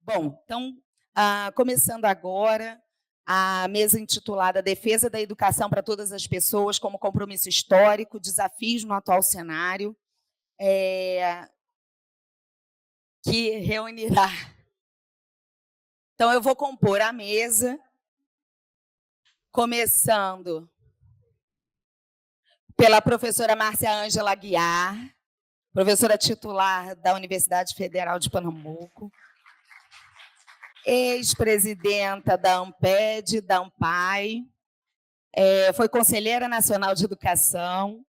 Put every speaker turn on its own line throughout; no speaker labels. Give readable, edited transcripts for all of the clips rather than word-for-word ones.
Bom, então, começando agora, a mesa intitulada Defesa da Educação para Todas as Pessoas como Compromisso Histórico, Desafios no Atual Cenário, que reunirá. Então, eu vou compor a mesa, começando pela professora Márcia Ângela Aguiar, professora titular da Universidade Federal de Pernambuco, ex-presidenta da ANPED, da ANPAI, foi conselheira nacional de educação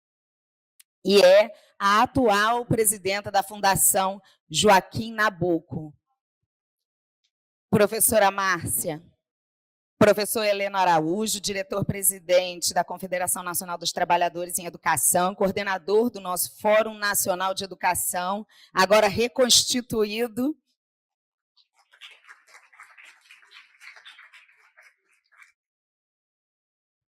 e é a atual presidenta da Fundação Joaquim Nabuco. Professora Márcia, professor Heleno Araújo, diretor-presidente da Confederação Nacional dos Trabalhadores em Educação, coordenador do nosso Fórum Nacional de Educação, agora reconstituído.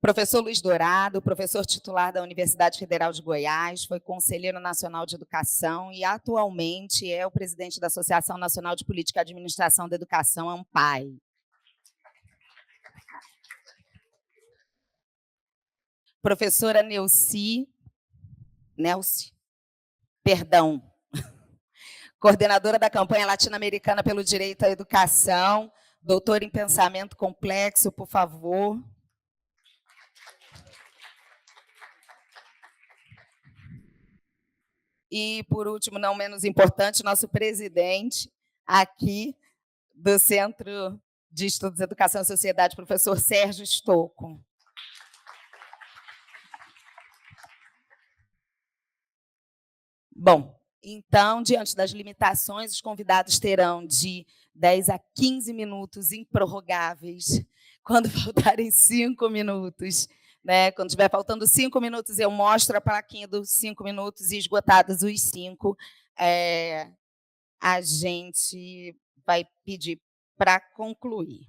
Professor Luiz Dourado, professor titular da Universidade Federal de Goiás, foi conselheiro nacional de educação e atualmente é o presidente da Associação Nacional de Política e Administração da Educação, ANPAI. Professora Nelci, coordenadora da campanha latino-americana pelo direito à educação, doutora em pensamento complexo, por favor. E, por último, não menos importante, nosso presidente aqui do Centro de Estudos Educação e Sociedade, professor Sérgio Stocco. Bom, então, diante das limitações, os convidados terão de 10 a 15 minutos improrrogáveis. Quando faltarem 5 minutos, quando estiver faltando 5 minutos, eu mostro a plaquinha dos 5 minutos e esgotados os 5, a gente vai pedir para concluir.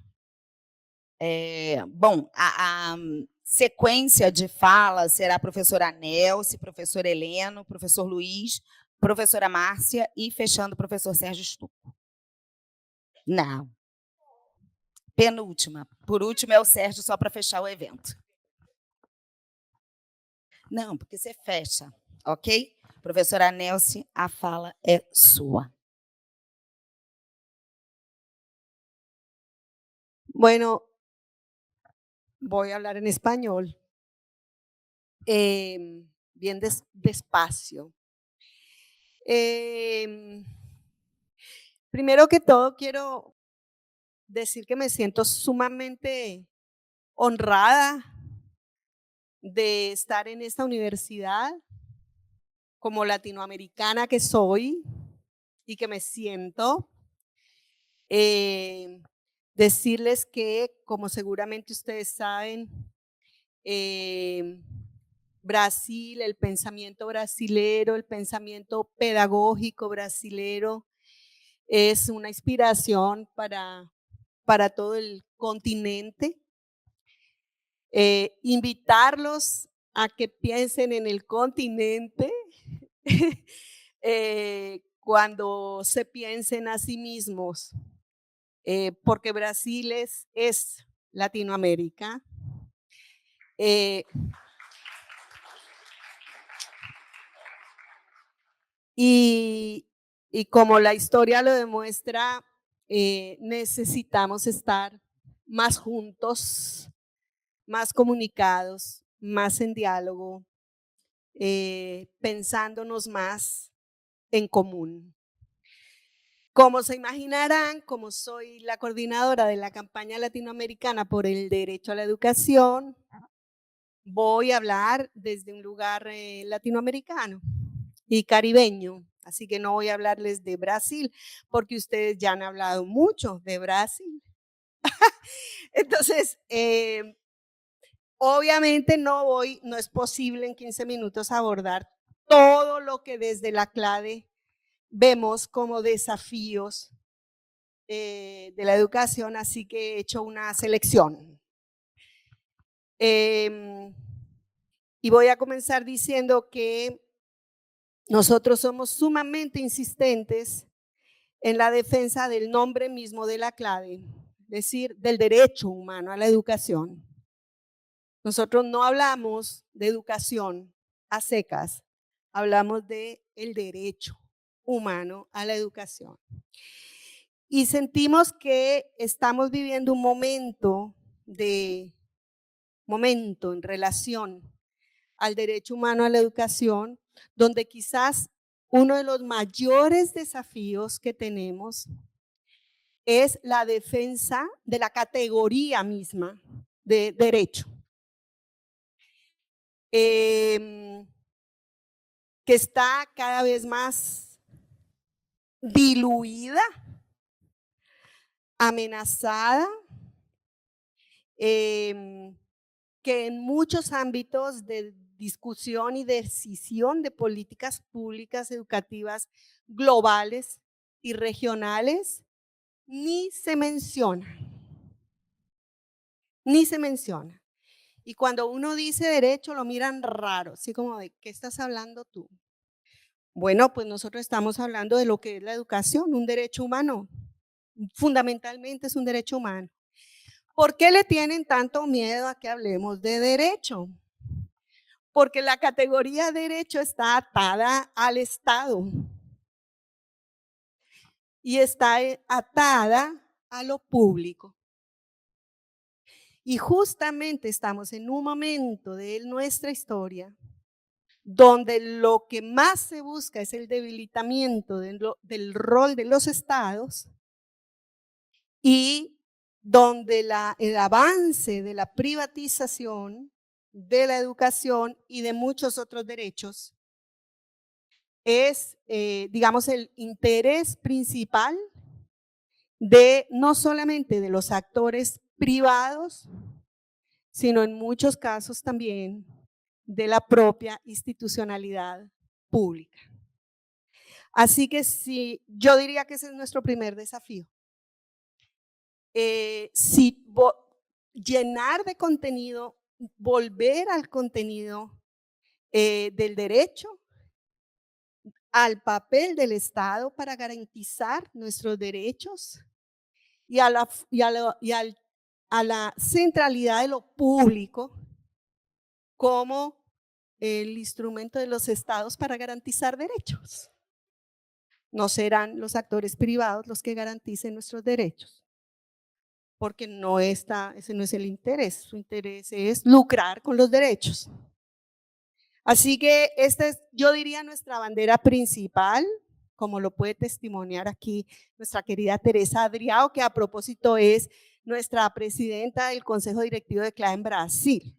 Bom, a sequência de fala será a professora Nelci, professor Heleno, professor Luiz, professora Márcia e, fechando, o professor Sérgio Stocco. Não. Penúltima. Por último é o Sérgio, só para fechar o evento. Não, porque você fecha, ok? Professora Nelci, a fala é sua.
Bueno, voy a hablar en español, bien despacio. Primero que todo, quiero decir que me siento sumamente honrada de estar en esta universidad como latinoamericana que soy y que me siento. Decirles que, como seguramente ustedes saben, Brasil, el pensamiento brasilero, el pensamiento pedagógico brasilero es una inspiración para todo el continente. Invitarlos a que piensen en el continente cuando se piensen a sí mismos, porque Brasil es Latinoamérica. Y como la historia lo demuestra, necesitamos estar más juntos, más comunicados, más en diálogo, pensándonos más en común. Como se imaginarán, como soy la coordinadora de la campaña latinoamericana por el derecho a la educación, voy a hablar desde un lugar latinoamericano y caribeño, así que no voy a hablarles de Brasil, porque ustedes ya han hablado mucho de Brasil. Entonces, obviamente no es posible en 15 minutos abordar todo lo que desde la CLADE vemos como desafíos de la educación, así que he hecho una selección. Y voy a comenzar diciendo que nosotros somos sumamente insistentes en la defensa del nombre mismo de la clave, es decir, del derecho humano a la educación. Nosotros no hablamos de educación a secas, hablamos de el derecho humano a la educación. Y sentimos que estamos viviendo un momento en relación al derecho humano a la educación, donde quizás uno de los mayores desafíos que tenemos es la defensa de la categoría misma de derecho, que está cada vez más diluida, amenazada, que en muchos ámbitos de discusión y decisión de políticas públicas educativas globales y regionales ni se menciona. Ni se menciona. Y cuando uno dice derecho lo miran raro, así como de ¿qué estás hablando tú? Bueno, pues nosotros estamos hablando de lo que es la educación, un derecho humano. Fundamentalmente es un derecho humano. ¿Por qué le tienen tanto miedo a que hablemos de derecho? Porque la categoría derecho está atada al Estado y está atada a lo público. Y justamente estamos en un momento de nuestra historia donde lo que más se busca es el debilitamiento del rol de los estados y donde el avance de la privatización de la educación y de muchos otros derechos es, digamos, el interés principal de no solamente de los actores privados, sino en muchos casos también de la propia institucionalidad pública. Así que sí, yo diría que ese es nuestro primer desafío. Llenar de contenido, volver al contenido del derecho, al papel del Estado para garantizar nuestros derechos y a la centralidad de lo público como el instrumento de los estados para garantizar derechos. No serán los actores privados los que garanticen nuestros derechos, porque ese no es el interés, su interés es lucrar con los derechos. Así que esta es, yo diría, nuestra bandera principal, como lo puede testimoniar aquí nuestra querida Teresa Adriao, que a propósito es nuestra presidenta del Consejo Directivo de CLA en Brasil,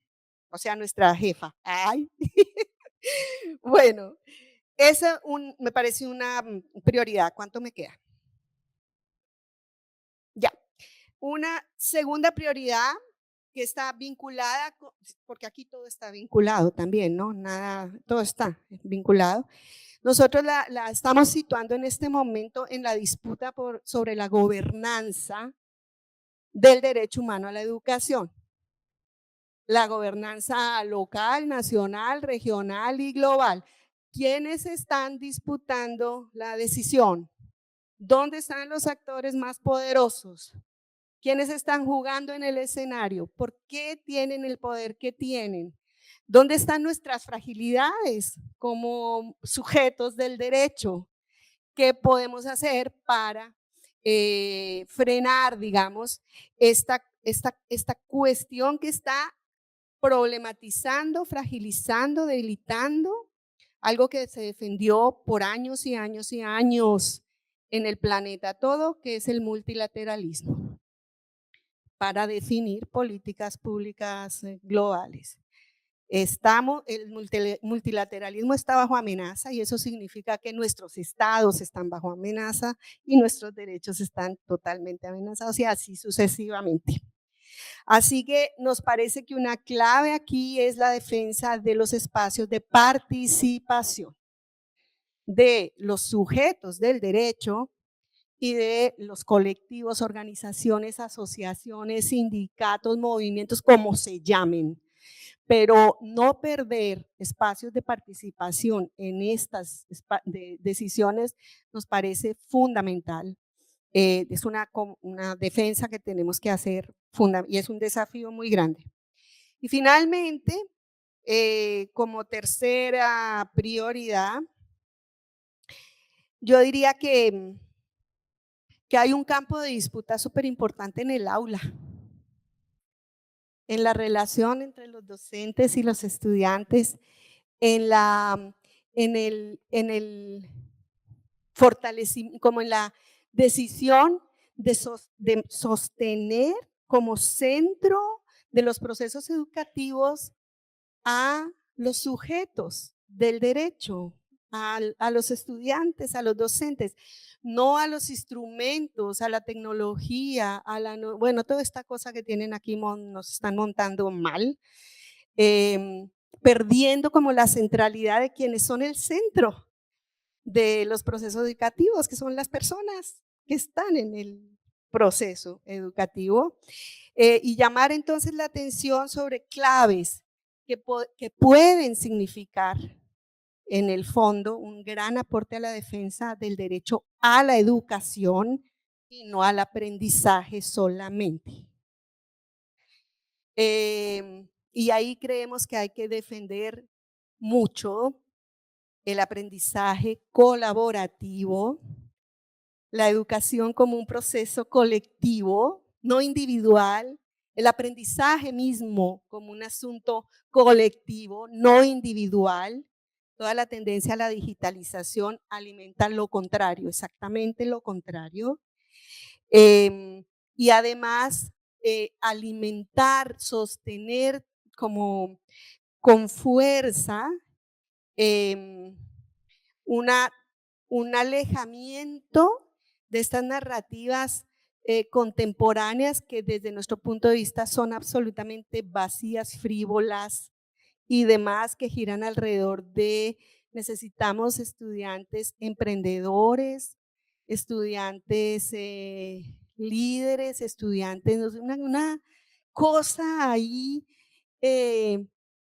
o sea, nuestra jefa. Ay. Bueno, esa me parece una prioridad. ¿Cuánto me queda? Ya. Una segunda prioridad que está vinculada, porque aquí todo está vinculado también, ¿no? Nada, todo está vinculado. Nosotros la estamos situando en este momento en la disputa sobre la gobernanza del derecho humano a la educación. La gobernanza local, nacional, regional y global. ¿Quiénes están disputando la decisión? ¿Dónde están los actores más poderosos? ¿Quiénes están jugando en el escenario? ¿Por qué tienen el poder que tienen? ¿Dónde están nuestras fragilidades como sujetos del derecho? ¿Qué podemos hacer para frenar, digamos, esta cuestión que está problematizando, fragilizando, debilitando algo que se defendió por años y años y años en el planeta todo, que es el multilateralismo, para definir políticas públicas globales? El multilateralismo está bajo amenaza y eso significa que nuestros estados están bajo amenaza y nuestros derechos están totalmente amenazados y así sucesivamente. Así que nos parece que una clave aquí es la defensa de los espacios de participación de los sujetos del derecho y de los colectivos, organizaciones, asociaciones, sindicatos, movimientos, como se llamen. Pero no perder espacios de participación en estas decisiones nos parece fundamental Es una defensa que tenemos que hacer y es un desafío muy grande. Y finalmente, como tercera prioridad, yo diría que hay un campo de disputa súper importante en el aula, en la relación entre los docentes y los estudiantes, en el fortalecimiento, como en la decisión de sostener como centro de los procesos educativos a los sujetos del derecho, a los estudiantes, a los docentes, no a los instrumentos, a la tecnología, bueno, toda esta cosa que tienen aquí nos están montando mal, perdiendo como la centralidad de quienes son el centro de los procesos educativos, que son las personas que están en el proceso educativo, y llamar entonces la atención sobre claves que pueden significar en el fondo un gran aporte a la defensa del derecho a la educación y no al aprendizaje solamente. Y ahí creemos que hay que defender mucho el aprendizaje colaborativo, la educación como un proceso colectivo, no individual, el aprendizaje mismo como un asunto colectivo, no individual. Toda la tendencia a la digitalización alimenta lo contrario, exactamente lo contrario. Y además, alimentar, sostener como con fuerza un alejamiento de estas narrativas contemporáneas que desde nuestro punto de vista son absolutamente vacías, frívolas y demás, que giran alrededor de necesitamos estudiantes emprendedores, estudiantes líderes, estudiantes, una cosa ahí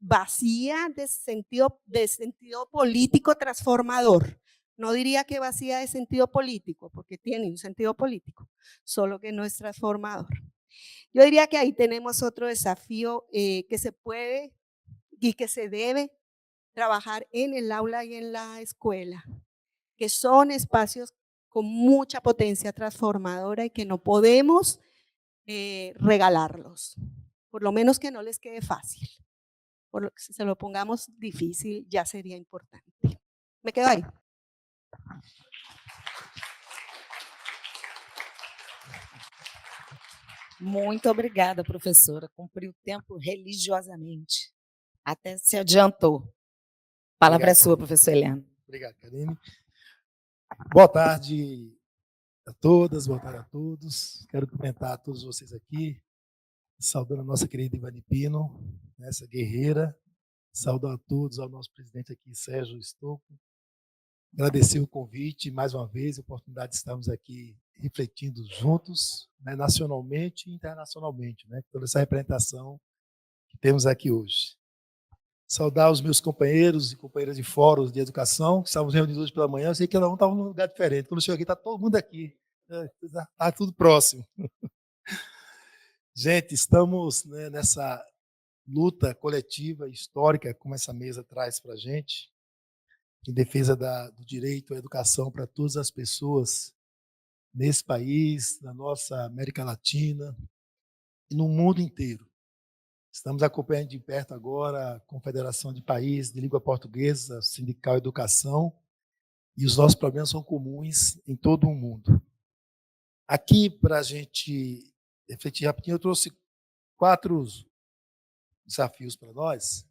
vacía de sentido político transformador. No diría que vacía de sentido político, porque tiene un sentido político, solo que no es transformador. Yo diría que ahí tenemos otro desafío que se puede y que se debe trabajar en el aula y en la escuela, que son espacios con mucha potencia transformadora y que no podemos regalarlos, por lo menos que no les quede fácil. Por lo que si se lo pongamos difícil, ya sería importante. Me quedo ahí.
Muito obrigada, professora. Cumpriu o tempo religiosamente. Até se adiantou. A palavra é sua, professor Heleno.
Obrigado, Karine. Boa tarde a todas, boa tarde a todos. Quero cumprimentar a todos vocês aqui, saudando a nossa querida Ivani Pino, essa guerreira. Saudar a todos, ao nosso presidente aqui, Sérgio Stocco. Agradecer o convite, mais uma vez, a oportunidade de estarmos aqui refletindo juntos, né, nacionalmente e internacionalmente, né, toda essa representação que temos aqui hoje. Saudar os meus companheiros e companheiras de fóruns de educação, que estávamos reunidos hoje pela manhã. Eu sei que cada um estava num lugar diferente. Quando eu chego aqui, está todo mundo aqui. Está tudo próximo. Gente, estamos, né, nessa luta coletiva, histórica, como essa mesa traz para a gente, em defesa do direito à educação para todas as pessoas nesse país, na nossa América Latina e no mundo inteiro. Estamos acompanhando de perto agora a Confederação de Países de Língua Portuguesa, Sindical Educação, e os nossos problemas são comuns em todo o mundo. Aqui, para a gente refletir rapidinho, eu trouxe 4 desafios para nós,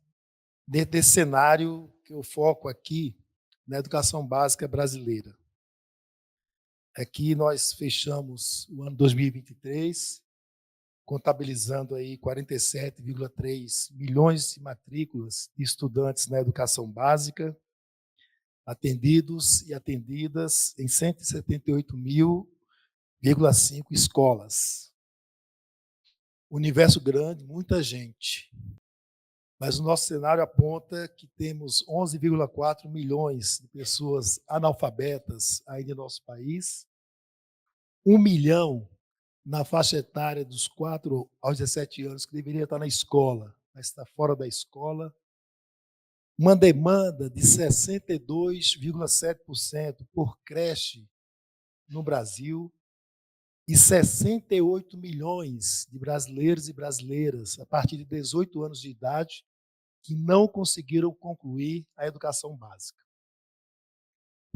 dentro desse cenário que eu foco aqui na educação básica brasileira. Aqui nós fechamos o ano 2023, contabilizando aí 47,3 milhões de matrículas de estudantes na educação básica, atendidos e atendidas em 178.000,5 escolas. Universo grande, muita gente. Mas o nosso cenário aponta que temos 11,4 milhões de pessoas analfabetas ainda em nosso país, 1 milhão na faixa etária dos 4 aos 17 anos, que deveria estar na escola, mas está fora da escola. Uma demanda de 62,7% por creche no Brasil e 68 milhões de brasileiros e brasileiras a partir de 18 anos de idade que não conseguiram concluir a educação básica.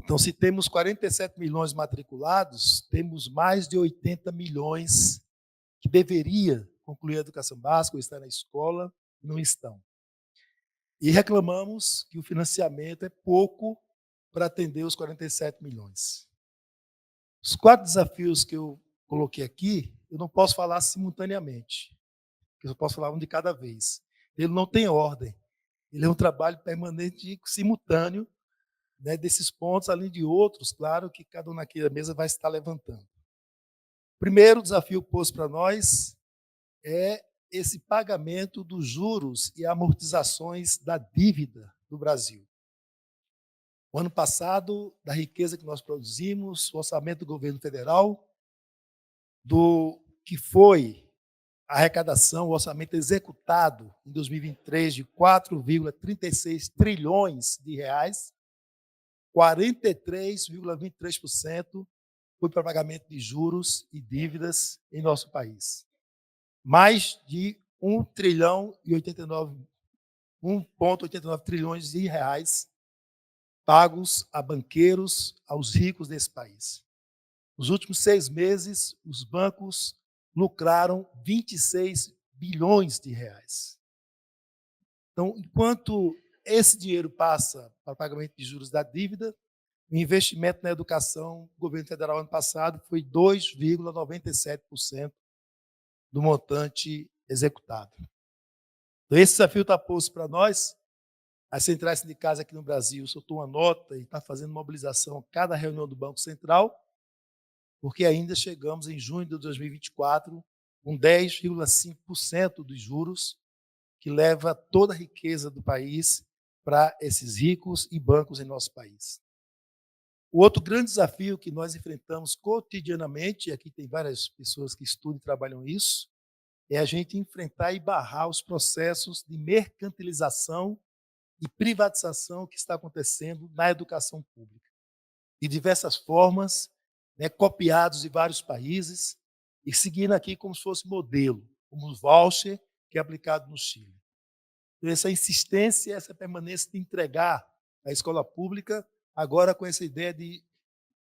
Então, se temos 47 milhões matriculados, temos mais de 80 milhões que deveria concluir a educação básica ou estar na escola e não estão. E reclamamos que o financiamento é pouco para atender os 47 milhões. Os 4 desafios que eu coloquei aqui, eu não posso falar simultaneamente. Eu posso falar um de cada vez. Ele não tem ordem. Ele é um trabalho permanente e simultâneo, né, desses pontos, além de outros, claro, que cada um naquela mesa vai estar levantando. O primeiro desafio posto para nós é esse pagamento dos juros e amortizações da dívida do Brasil. O ano passado, da riqueza que nós produzimos, o orçamento do governo federal, do que foi a arrecadação, o orçamento executado em 2023 de 4,36 trilhões de reais, 43,23% foi para pagamento de juros e dívidas em nosso país. Mais de 1,89 trilhões de reais pagos a banqueiros, aos ricos desse país. Nos últimos 6 meses, os bancos lucraram 26 bilhões de reais. Então, enquanto esse dinheiro passa para o pagamento de juros da dívida, o investimento na educação do governo federal ano passado foi 2,97% do montante executado. Então, esse desafio está posto para nós. As centrais sindicais aqui no Brasil soltou uma nota e está fazendo mobilização a cada reunião do Banco Central, porque ainda chegamos em junho de 2024 com 10,5% dos juros, que leva toda a riqueza do país para esses ricos e bancos em nosso país. O outro grande desafio que nós enfrentamos cotidianamente, e aqui tem várias pessoas que estudam e trabalham isso, é a gente enfrentar e barrar os processos de mercantilização e privatização que está acontecendo na educação pública. De diversas formas, né, copiados de vários países e seguindo aqui como se fosse modelo, como o voucher que é aplicado no Chile. Então, essa insistência, essa permanência de entregar a escola pública, agora com essa ideia de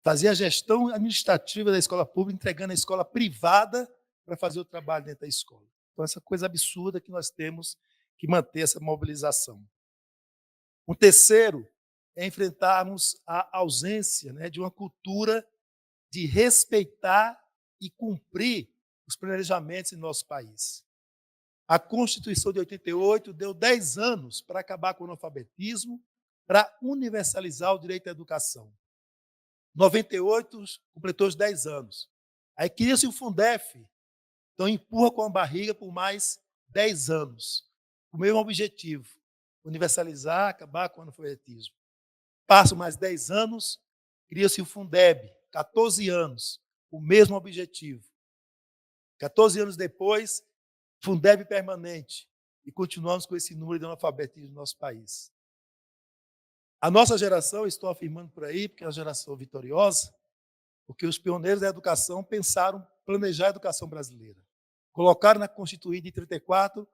fazer a gestão administrativa da escola pública, entregando a escola privada para fazer o trabalho dentro da escola. Então, essa coisa absurda que nós temos que manter essa mobilização. Um terceiro é enfrentarmos a ausência, né, de uma cultura de respeitar e cumprir os planejamentos em nosso país. A Constituição de 88 deu 10 anos para acabar com o analfabetismo, para universalizar o direito à educação. 98 completou os 10 anos. Aí cria-se o Fundef, então empurra com a barriga por mais 10 anos. O mesmo objetivo, universalizar, acabar com o analfabetismo. Passam mais 10 anos, cria-se o Fundeb, 14 anos, o mesmo objetivo. 14 anos depois, Fundeb permanente, e continuamos com esse número de analfabetismo no nosso país. A nossa geração, estou afirmando por aí, porque é uma geração vitoriosa, porque os pioneiros da educação pensaram planejar a educação brasileira. Colocaram na Constituinte de 34,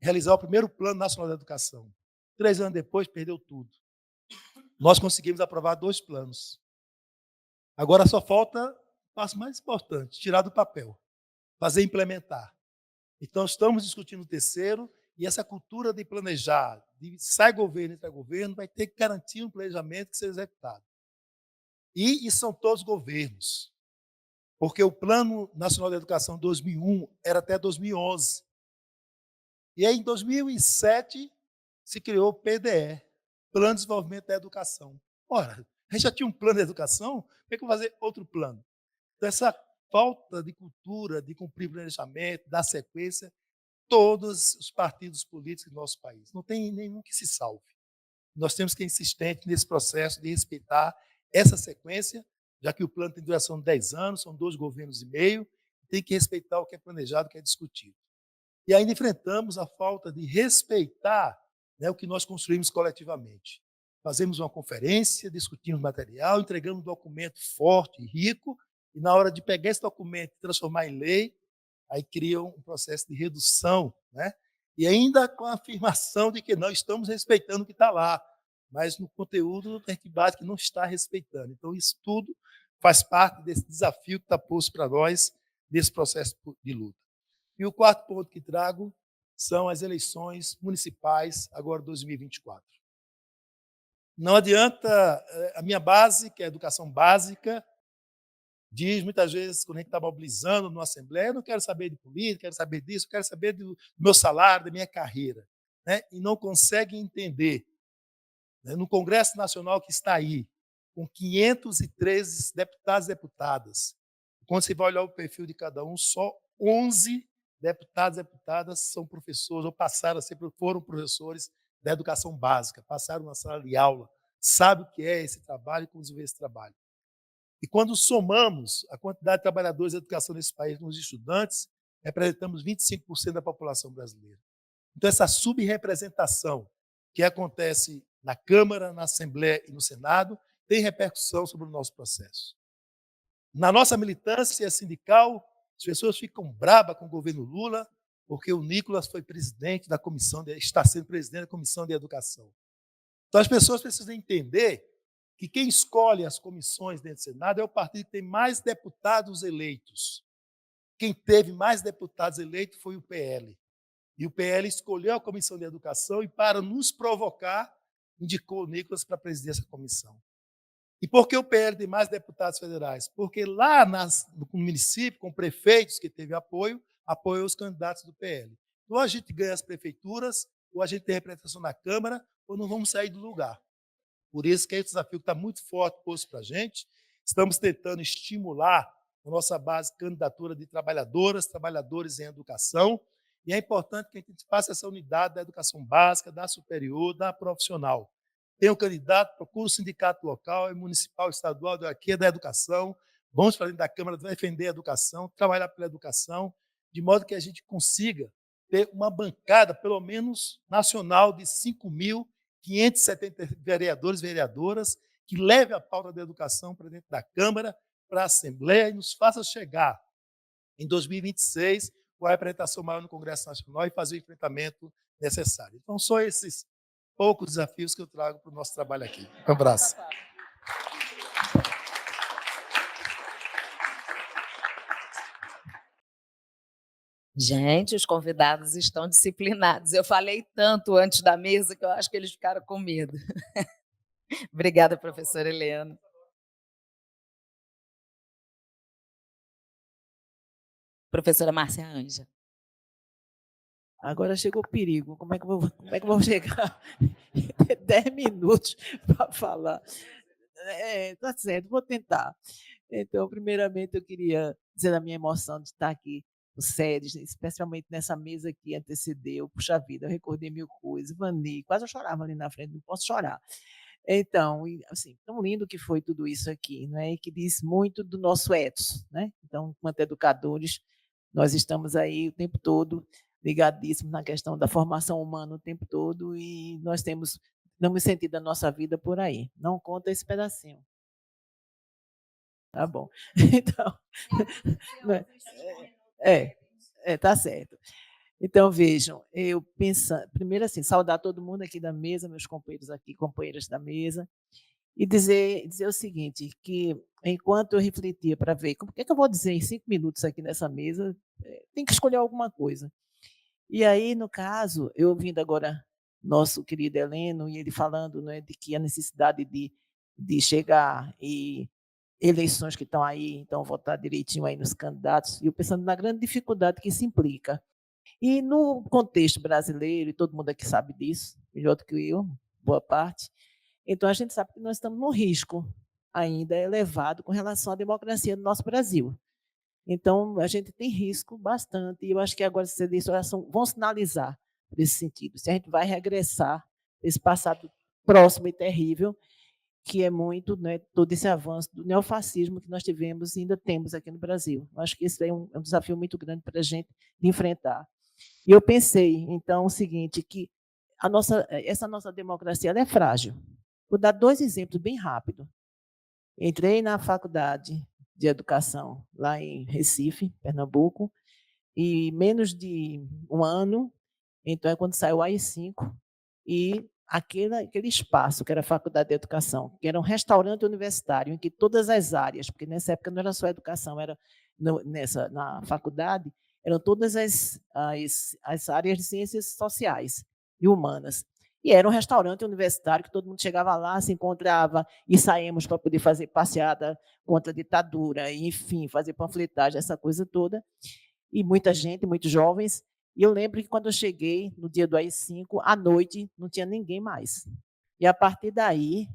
realizar o primeiro Plano Nacional da Educação. 3 anos depois, perdeu tudo. Nós conseguimos aprovar 2 planos. Agora só falta o passo mais importante, tirar do papel, fazer implementar. Então, estamos discutindo o terceiro, e essa cultura de planejar, de sai governo, entra governo, vai ter que garantir um planejamento que seja executado. E são todos governos, porque o Plano Nacional da Educação 2001 era até 2011. E aí, em 2007, se criou o PDE, Plano de Desenvolvimento da Educação. Ora, a gente já tinha um plano de educação, por que eu vou fazer outro plano? Então, essa falta de cultura, de cumprir planejamento, dar sequência, todos os partidos políticos do nosso país. Não tem nenhum que se salve. Nós temos que ser insistentes nesse processo de respeitar essa sequência, já que o plano tem duração de 10 anos, são 2 governos e meio, tem que respeitar o que é planejado, o que é discutido. E ainda enfrentamos a falta de respeitar, né, o que nós construímos coletivamente. Fazemos uma conferência, discutimos material, entregamos um documento forte e rico, e na hora de pegar esse documento e transformar em lei, aí criam um processo de redução, né? E ainda com a afirmação de que não estamos respeitando o que está lá, mas no conteúdo a gente bate que não está respeitando. Então, isso tudo faz parte desse desafio que está posto para nós nesse processo de luta. E o quarto ponto que trago são as eleições municipais, agora 2024. Não adianta, a minha base, que é a educação básica, diz muitas vezes, quando a gente está mobilizando numa assembleia, eu não quero saber de política, quero saber disso, eu quero saber do meu salário, da minha carreira. Né? E não consegue entender, né, no Congresso Nacional que está aí, com 513 deputados e deputadas, quando você vai olhar o perfil de cada um, só 11 deputados e deputadas são professores, ou passaram a ser, foram professores da educação básica, passaram na sala de aula, sabem o que é esse trabalho e como desenvolver esse trabalho. E quando somamos a quantidade de trabalhadores da educação nesse país nos estudantes, representamos 25% da população brasileira. Então, essa subrepresentação que acontece na Câmara, na Assembleia e no Senado tem repercussão sobre o nosso processo. Na nossa militância sindical, as pessoas ficam bravas com o governo Lula, porque o Nicolas foi presidente da comissão, está sendo presidente da Comissão de Educação. Então, as pessoas precisam entender que quem escolhe as comissões dentro do Senado é o partido que tem mais deputados eleitos. Quem teve mais deputados eleitos foi o PL. E o PL escolheu a Comissão de Educação e, para nos provocar, indicou o Nicolas para presidir essa comissão. E por que o PL tem mais deputados federais? Porque lá no município, com prefeitos que teve apoio, apoiou os candidatos do PL. Ou a gente ganha as prefeituras, ou a gente tem representação na Câmara, ou não vamos sair do lugar. Por isso que é um desafio que está muito forte posto para a gente. Estamos tentando estimular a nossa base de candidatura de trabalhadoras, trabalhadores em educação, e é importante que a gente faça essa unidade da educação básica, da superior, da profissional. Tem um candidato, procura o sindicato local, é municipal, estadual, aqui é da educação, vamos para dentro da Câmara defender a educação, trabalhar pela educação, de modo que a gente consiga ter uma bancada, pelo menos nacional, de 5.570 vereadores e vereadoras, que leve a pauta da educação para dentro da Câmara, para a Assembleia e nos faça chegar, em 2026, com a representação maior no Congresso Nacional e fazer o enfrentamento necessário. Então, são esses poucos desafios que eu trago para o nosso trabalho aqui. Um abraço.
Gente, os convidados estão disciplinados. Eu falei tanto antes da mesa que eu acho que eles ficaram com medo. Obrigada, professora Helena. Professora Márcia Anja.
Agora chegou o perigo. Como é que eu vou chegar? 10 minutos para falar. Tá certo, vou tentar. Então, primeiramente, eu queria dizer a minha emoção de estar aqui no SEDES, especialmente nessa mesa que antecedeu. Puxa vida, eu recordei mil coisas. Vani, quase eu chorava ali na frente, não posso chorar. Então, assim, tão lindo que foi tudo isso aqui, não é? E que diz muito do nosso ethos, né? Então, enquanto educadores, nós estamos aí o tempo todo ligadíssimos na questão da formação humana o tempo todo e nós damos sentido à nossa vida por aí. Não conta esse pedacinho. Tá bom. Então, tá certo. Então, vejam, eu penso, primeiro assim, saudar todo mundo aqui da mesa, meus companheiros aqui, companheiras da mesa, e dizer o seguinte, que enquanto eu refletia para ver o que é que eu vou dizer em 5 minutos aqui nessa mesa, tem que escolher alguma coisa. E aí, no caso, eu ouvindo agora nosso querido Heleno, e ele falando, né, de que a necessidade de chegar e eleições que estão aí, então votar direitinho aí nos candidatos, e eu pensando na grande dificuldade que isso implica. E no contexto brasileiro, e todo mundo aqui sabe disso, melhor do que eu, boa parte, então a gente sabe que nós estamos num risco ainda elevado com relação à democracia do nosso Brasil. Então, a gente tem risco bastante, e eu acho que agora essas eleições vão sinalizar nesse sentido, se a gente vai regressar esse passado próximo e terrível, que é muito, né, todo esse avanço do neofascismo que nós tivemos e ainda temos aqui no Brasil. Eu acho que esse é um desafio muito grande para a gente de enfrentar. E eu pensei, então, o seguinte, que essa nossa democracia ela é frágil. Vou dar 2 exemplos bem rápidos. Entrei na faculdade de educação lá em Recife, Pernambuco, e menos de um ano, então é quando saiu o AI-5, e aquele espaço que era a Faculdade de Educação, que era um restaurante universitário, em que todas as áreas, porque nessa época não era só educação, era na faculdade, eram todas as áreas de ciências sociais e humanas. E era um restaurante universitário que todo mundo chegava lá, se encontrava e saímos para poder fazer passeada contra a ditadura, e, enfim, fazer panfletagem, essa coisa toda. E muita gente, muitos jovens. E eu lembro que quando eu cheguei no dia do AI-5, à noite, não tinha ninguém mais. E a partir daí,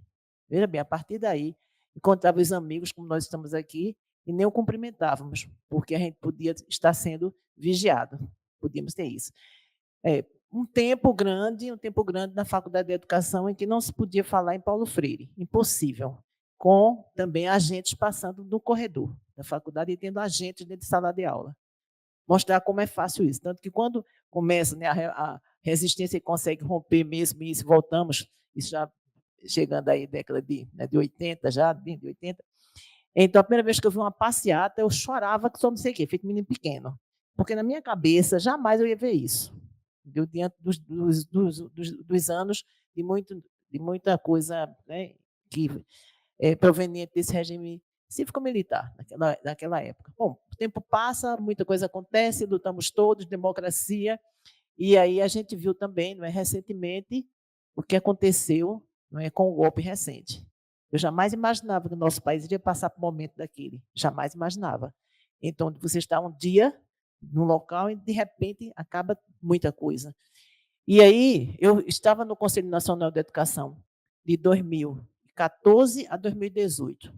veja bem, a partir daí, encontrava os amigos, como nós estamos aqui, e nem o cumprimentávamos, porque a gente podia estar sendo vigiado. Podíamos ter isso. Um tempo grande na Faculdade de Educação em que não se podia falar em Paulo Freire, impossível, com também agentes passando no corredor da faculdade e tendo agentes dentro de sala de aula. Mostrar como é fácil isso. Tanto que quando começa, né, a resistência consegue romper mesmo isso, voltamos, isso já chegando aí década de 80, já, de 80. Então, a primeira vez que eu vi uma passeata, eu chorava que só não sei o quê, feito menino pequeno. Porque na minha cabeça, jamais eu ia ver isso. Eu, diante dos anos, de muita coisa, né, que é proveniente desse regime cívico-militar naquela época. Bom, o tempo passa, muita coisa acontece, lutamos todos, democracia, e aí a gente viu também, não é, recentemente, o que aconteceu, não é, com o golpe recente. Eu jamais imaginava que o nosso país iria passar por um momento daquele, jamais imaginava. Então, você está um dia num local e, de repente, acaba muita coisa. E aí, eu estava no Conselho Nacional de Educação de 2014 a 2018.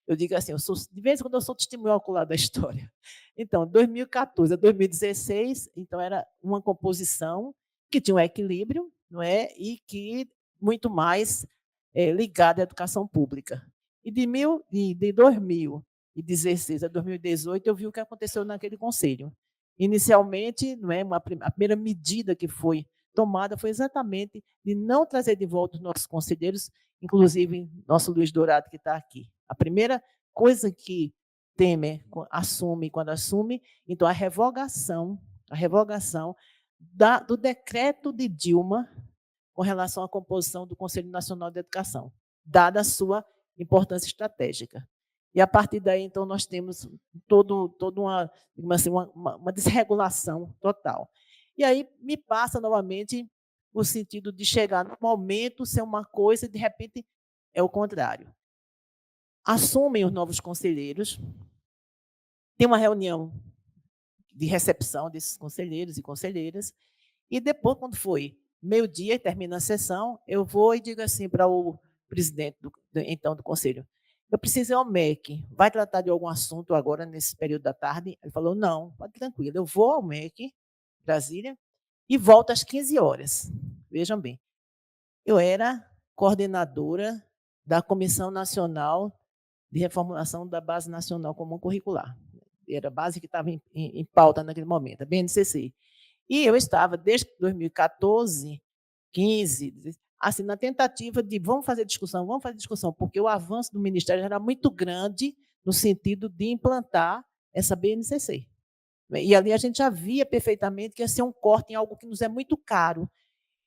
Eu digo assim, de vez em quando eu sou testemunho ocular da história. Então, 2014 a 2016, então era uma composição que tinha um equilíbrio, não é? E que muito mais ligada à educação pública. E de 2016 a 2018, eu vi o que aconteceu naquele conselho. Inicialmente, não é, a primeira medida que foi tomada foi exatamente de não trazer de volta os nossos conselheiros, inclusive nosso Luiz Dourado, que está aqui. A primeira coisa que Temer assume, quando assume, então a revogação do decreto de Dilma com relação à composição do Conselho Nacional de Educação, dada a sua importância estratégica. E a partir daí, então, nós temos toda uma desregulação total. E aí me passa novamente o sentido de chegar no momento, ser uma coisa e, de repente, é o contrário. Assumem os novos conselheiros, tem uma reunião de recepção desses conselheiros e conselheiras, e depois, quando foi meio-dia e termina a sessão, eu vou e digo assim para o presidente do conselho, eu preciso ir ao MEC, vai tratar de algum assunto agora nesse período da tarde? Ele falou, não, pode tranquilo, eu vou ao MEC, Brasília, e volto às 15 horas. Vejam bem, eu era coordenadora da Comissão Nacional de Reformulação da Base Nacional Comum Curricular. Era a base que estava em pauta naquele momento, a BNCC. E eu estava, desde 2014, 15, assim, na tentativa de vamos fazer discussão, porque o avanço do Ministério era muito grande no sentido de implantar essa BNCC. E ali a gente já via perfeitamente que ia ser um corte em algo que nos é muito caro,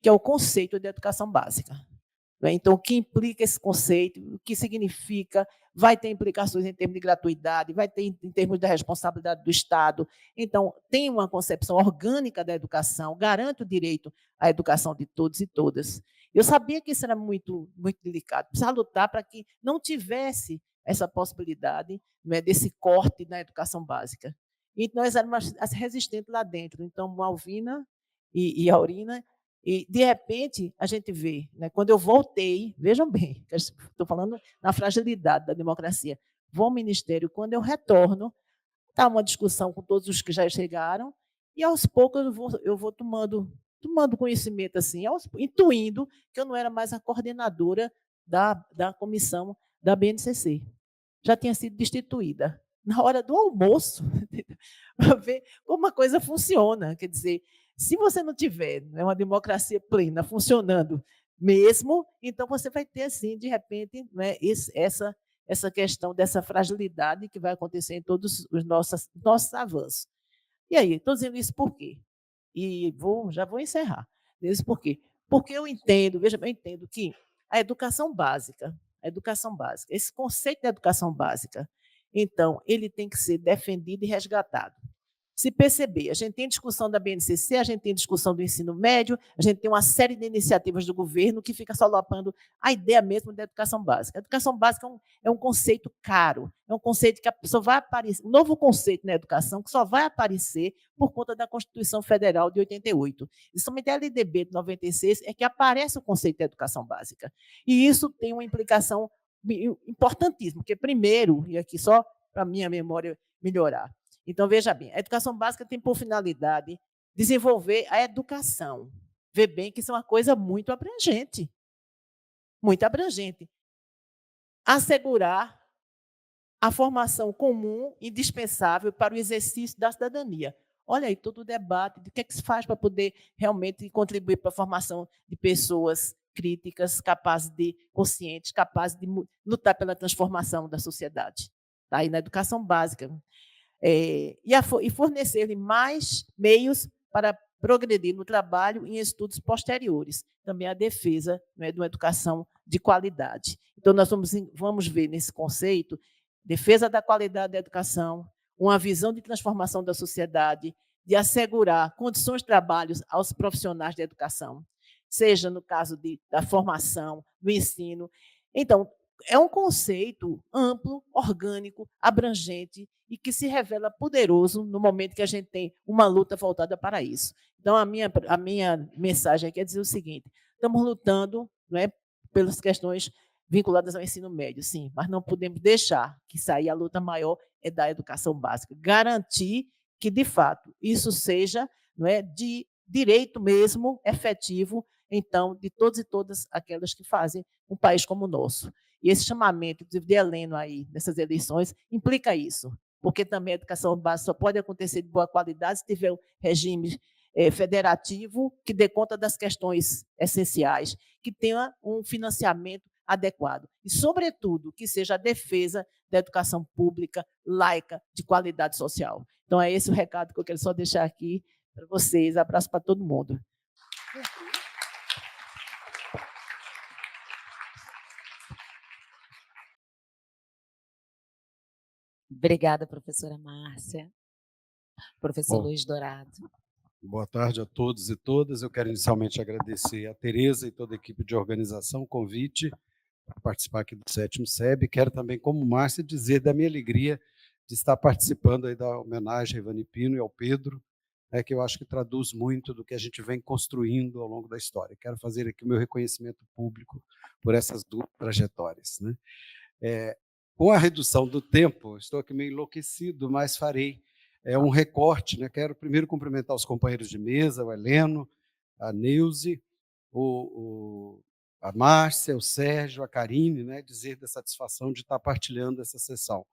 que é o conceito de educação básica. Então, o que implica esse conceito, o que significa, vai ter implicações em termos de gratuidade, vai ter em termos da responsabilidade do Estado. Então, tem uma concepção orgânica da educação, garante o direito à educação de todos e todas. Eu sabia que isso era muito, muito delicado, precisava lutar para que não tivesse essa possibilidade, não é, desse corte na educação básica. E nós éramos resistentes lá dentro. Então, Malvina e Aurina. E, de repente, a gente vê, né, quando eu voltei, vejam bem, estou falando na fragilidade da democracia, vou ao Ministério, quando eu retorno, está uma discussão com todos os que já chegaram, e aos poucos eu vou tomando conhecimento, assim, intuindo que eu não era mais a coordenadora da comissão da BNCC. Já tinha sido destituída na hora do almoço, para ver como a coisa funciona. Quer dizer, se você não tiver, né, uma democracia plena funcionando mesmo, então você vai ter, assim, de repente, né, essa questão dessa fragilidade que vai acontecer em todos os nossos avanços. E aí, estou dizendo isso por quê? E já vou encerrar. Isso por quê? Porque eu entendo, veja bem, eu entendo que a educação básica, esse conceito de educação básica, então, ele tem que ser defendido e resgatado. Se perceber, a gente tem discussão da BNCC, a gente tem discussão do ensino médio, a gente tem uma série de iniciativas do governo que fica solapando a ideia mesmo da educação básica. A educação básica é um conceito caro, é um conceito que só vai aparecer, um novo conceito na educação que só vai aparecer por conta da Constituição Federal de 88. E somente a LDB de 96 é que aparece o conceito de educação básica. E isso tem uma implicação importantíssima, porque primeiro, e aqui só para a minha memória melhorar, então, veja bem, a educação básica tem por finalidade desenvolver a educação. Vê bem que isso é uma coisa muito abrangente. Muito abrangente. Assegurar a formação comum indispensável para o exercício da cidadania. Olha aí todo o debate de o que é que se faz para poder realmente contribuir para a formação de pessoas críticas, conscientes, capazes de lutar pela transformação da sociedade. Está aí na educação básica. E fornecer-lhe mais meios para progredir no trabalho e em estudos posteriores. Também a defesa, né, de uma educação de qualidade. Então, nós vamos ver nesse conceito defesa da qualidade da educação, uma visão de transformação da sociedade, de assegurar condições de trabalho aos profissionais da educação, seja no caso da formação, do ensino. Então, é um conceito amplo, orgânico, abrangente e que se revela poderoso no momento que a gente tem uma luta voltada para isso. Então, a minha mensagem aqui é dizer o seguinte: estamos lutando, não é, pelas questões vinculadas ao ensino médio, sim, mas não podemos deixar que sair a luta maior é da educação básica. Garantir que, de fato, isso seja, não é, de direito mesmo, efetivo, então, de todos e todas aquelas que fazem um país como o nosso. E esse chamamento de Heleno aí, nessas eleições, implica isso, porque também a educação básica só pode acontecer de boa qualidade se tiver um regime federativo que dê conta das questões essenciais, que tenha um financiamento adequado e, sobretudo, que seja a defesa da educação pública, laica, de qualidade social. Então, é esse o recado que eu quero só deixar aqui para vocês. Abraço para todo mundo.
Obrigada, professora Márcia. Professor
Bom,
Luiz Dourado.
Boa tarde a todos e todas. Eu quero inicialmente agradecer a Tereza e toda a equipe de organização o convite para participar aqui do 7º SEB. Quero também, como Márcia, dizer da minha alegria de estar participando aí da homenagem a Ivani Pino e ao Pedro, que eu acho que traduz muito do que a gente vem construindo ao longo da história. Quero fazer aqui o meu reconhecimento público por essas duas trajetórias, né? Com a redução do tempo, estou aqui meio enlouquecido, mas farei um recorte, né? Quero primeiro cumprimentar os companheiros de mesa, o Heleno, a Neuze, a Márcia, o Sérgio, a Karine, né? Dizer da satisfação de estar partilhando essa sessão.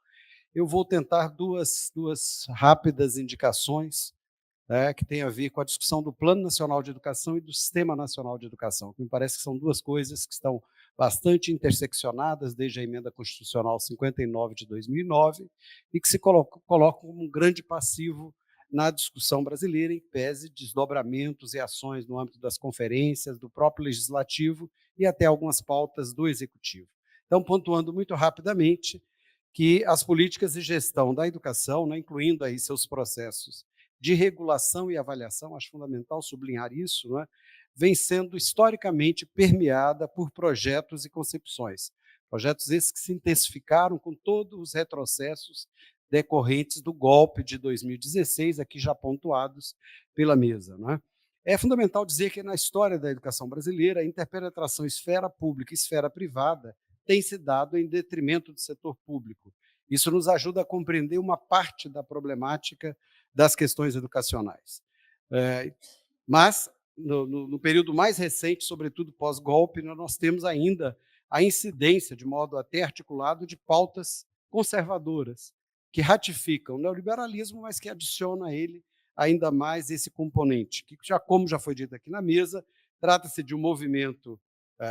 Eu vou tentar duas rápidas indicações, que tem a ver com a discussão do Plano Nacional de Educação e do Sistema Nacional de Educação, que me parece que são duas coisas que estão bastante interseccionadas desde a Emenda Constitucional 59 de 2009 e que se colocam como um grande passivo na discussão brasileira, em pese de desdobramentos e ações no âmbito das conferências, do próprio Legislativo e até algumas pautas do Executivo. Então, pontuando muito rapidamente que as políticas de gestão da educação, né, incluindo aí seus processos de regulação e avaliação, acho fundamental sublinhar isso, né, vem sendo historicamente permeada por projetos e concepções. Projetos esses que se intensificaram com todos os retrocessos decorrentes do golpe de 2016, aqui já pontuados pela mesa, né? É fundamental dizer que na história da educação brasileira, a interpenetração esfera pública e esfera privada tem se dado em detrimento do setor público. Isso nos ajuda a compreender uma parte da problemática das questões educacionais. Mas, no período mais recente, sobretudo pós-golpe, nós temos ainda a incidência, de modo até articulado, de pautas conservadoras, que ratificam o neoliberalismo, mas que adicionam a ele ainda mais esse componente, que, como já foi dito aqui na mesa, trata-se de um movimento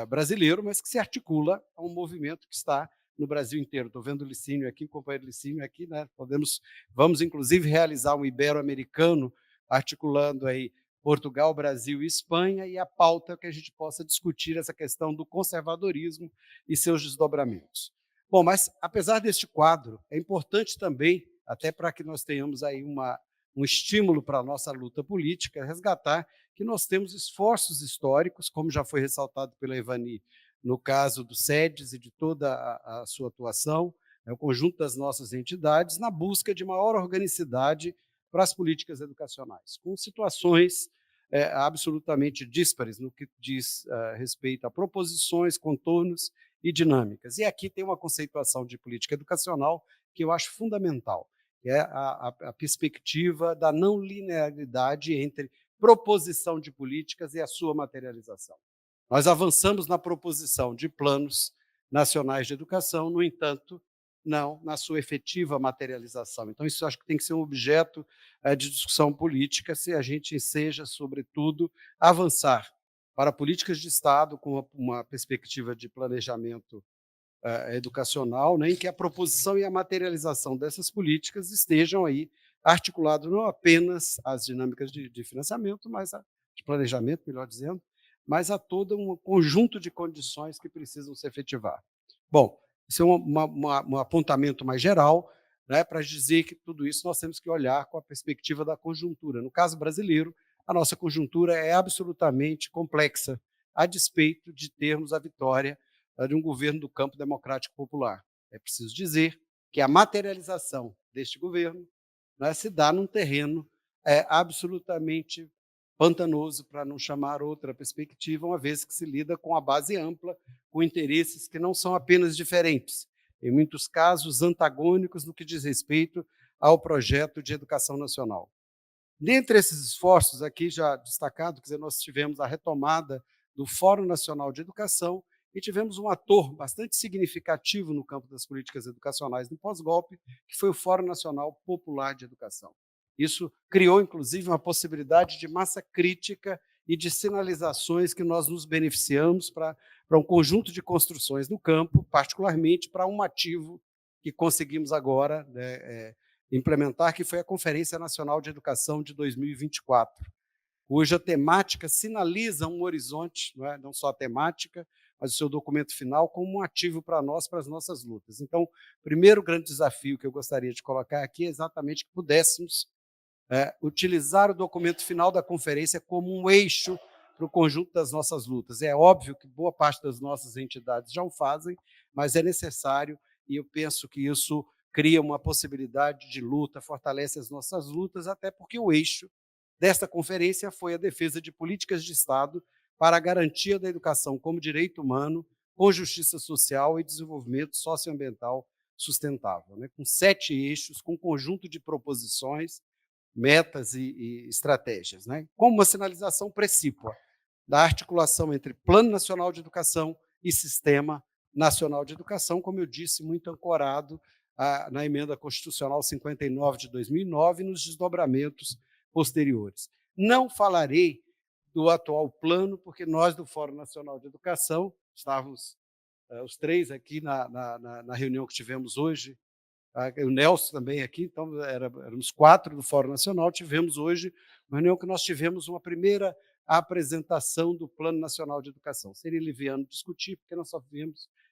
brasileiro, mas que se articula a um movimento que está no Brasil inteiro. Estou vendo o Licínio aqui, o companheiro Licínio aqui, né? Vamos, inclusive, realizar um ibero-americano, articulando aí Portugal, Brasil e Espanha, e a pauta que a gente possa discutir essa questão do conservadorismo e seus desdobramentos. Bom, mas, apesar deste quadro, é importante também, até para que nós tenhamos aí um estímulo para a nossa luta política, resgatar que nós temos esforços históricos, como já foi ressaltado pela Evani, no caso do SEDES e de toda a sua atuação, o conjunto das nossas entidades, na busca de maior organicidade para as políticas educacionais, com situações absolutamente díspares no que diz respeito a proposições, contornos e dinâmicas. E aqui tem uma conceituação de política educacional que eu acho fundamental, que é a perspectiva da não linearidade entre proposição de políticas e a sua materialização. Nós avançamos na proposição de planos nacionais de educação, no entanto, não na sua efetiva materialização. Então, isso acho que tem que ser um objeto de discussão política, se a gente enseja, sobretudo, avançar para políticas de Estado com uma perspectiva de planejamento educacional, né, em que a proposição e a materialização dessas políticas estejam aí articuladas não apenas às dinâmicas de financiamento, mas de planejamento, melhor dizendo, mas a todo um conjunto de condições que precisam se efetivar. Bom, isso é um apontamento mais geral, né, para dizer que tudo isso nós temos que olhar com a perspectiva da conjuntura. No caso brasileiro, a nossa conjuntura é absolutamente complexa, a despeito de termos a vitória de um governo do campo democrático popular. É preciso dizer que a materialização deste governo, né, se dá num terreno absolutamente pantanoso, para não chamar outra perspectiva, uma vez que se lida com a base ampla, com interesses que não são apenas diferentes, em muitos casos antagônicos no que diz respeito ao projeto de educação nacional. Dentre esses esforços aqui já destacado, quer dizer, nós tivemos a retomada do Fórum Nacional de Educação e tivemos um ator bastante significativo no campo das políticas educacionais no pós-golpe, que foi o Fórum Nacional Popular de Educação. Isso criou, inclusive, uma possibilidade de massa crítica e de sinalizações que nós nos beneficiamos para um conjunto de construções no campo, particularmente para um ativo que conseguimos agora, né, implementar, que foi a Conferência Nacional de Educação de 2024, cuja temática sinaliza um horizonte, não só a temática, mas o seu documento final como um ativo para nós, para as nossas lutas. Então, o primeiro grande desafio que eu gostaria de colocar aqui é exatamente que pudéssemos utilizar o documento final da conferência como um eixo para o conjunto das nossas lutas. É óbvio que boa parte das nossas entidades já o fazem, mas é necessário, e eu penso que isso cria uma possibilidade de luta, fortalece as nossas lutas, até porque o eixo desta conferência foi a defesa de políticas de Estado para a garantia da educação como direito humano, com justiça social e desenvolvimento socioambiental sustentável, né? Com 7 eixos, com um conjunto de proposições, metas e estratégias, né? Como uma sinalização precípua da articulação entre Plano Nacional de Educação e Sistema Nacional de Educação, como eu disse, muito ancorado na Emenda Constitucional 59 de 2009 e nos desdobramentos posteriores. Não falarei do atual plano, porque nós do Fórum Nacional de Educação, estávamos os 3 aqui na reunião que tivemos hoje, o Nelson também aqui, então éramos 4 do Fórum Nacional, tivemos hoje uma reunião que nós tivemos uma primeira apresentação do Plano Nacional de Educação. Seria liviano discutir, porque nós só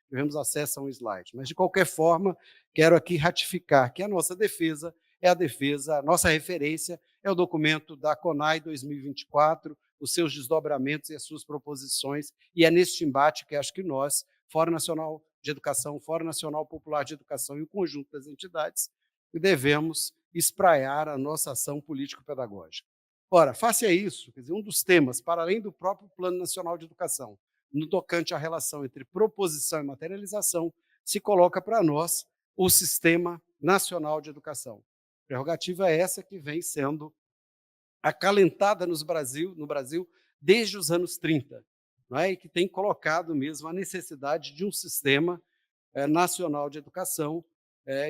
tivemos acesso a um slide. Mas, de qualquer forma, quero aqui ratificar que a nossa defesa é a defesa, a nossa referência é o documento da CONAI 2024, os seus desdobramentos e as suas proposições, e é neste embate que acho que nós, Fórum Nacional de Educação, Fórum Nacional Popular de Educação e o conjunto das entidades, devemos espraiar a nossa ação político-pedagógica. Ora, face a isso, quer dizer, um dos temas, para além do próprio Plano Nacional de Educação, no tocante à relação entre proposição e materialização, se coloca para nós o Sistema Nacional de Educação. Prerrogativa é essa que vem sendo acalentada no Brasil desde os anos 30. não é? E que tem colocado mesmo a necessidade de um sistema nacional de educação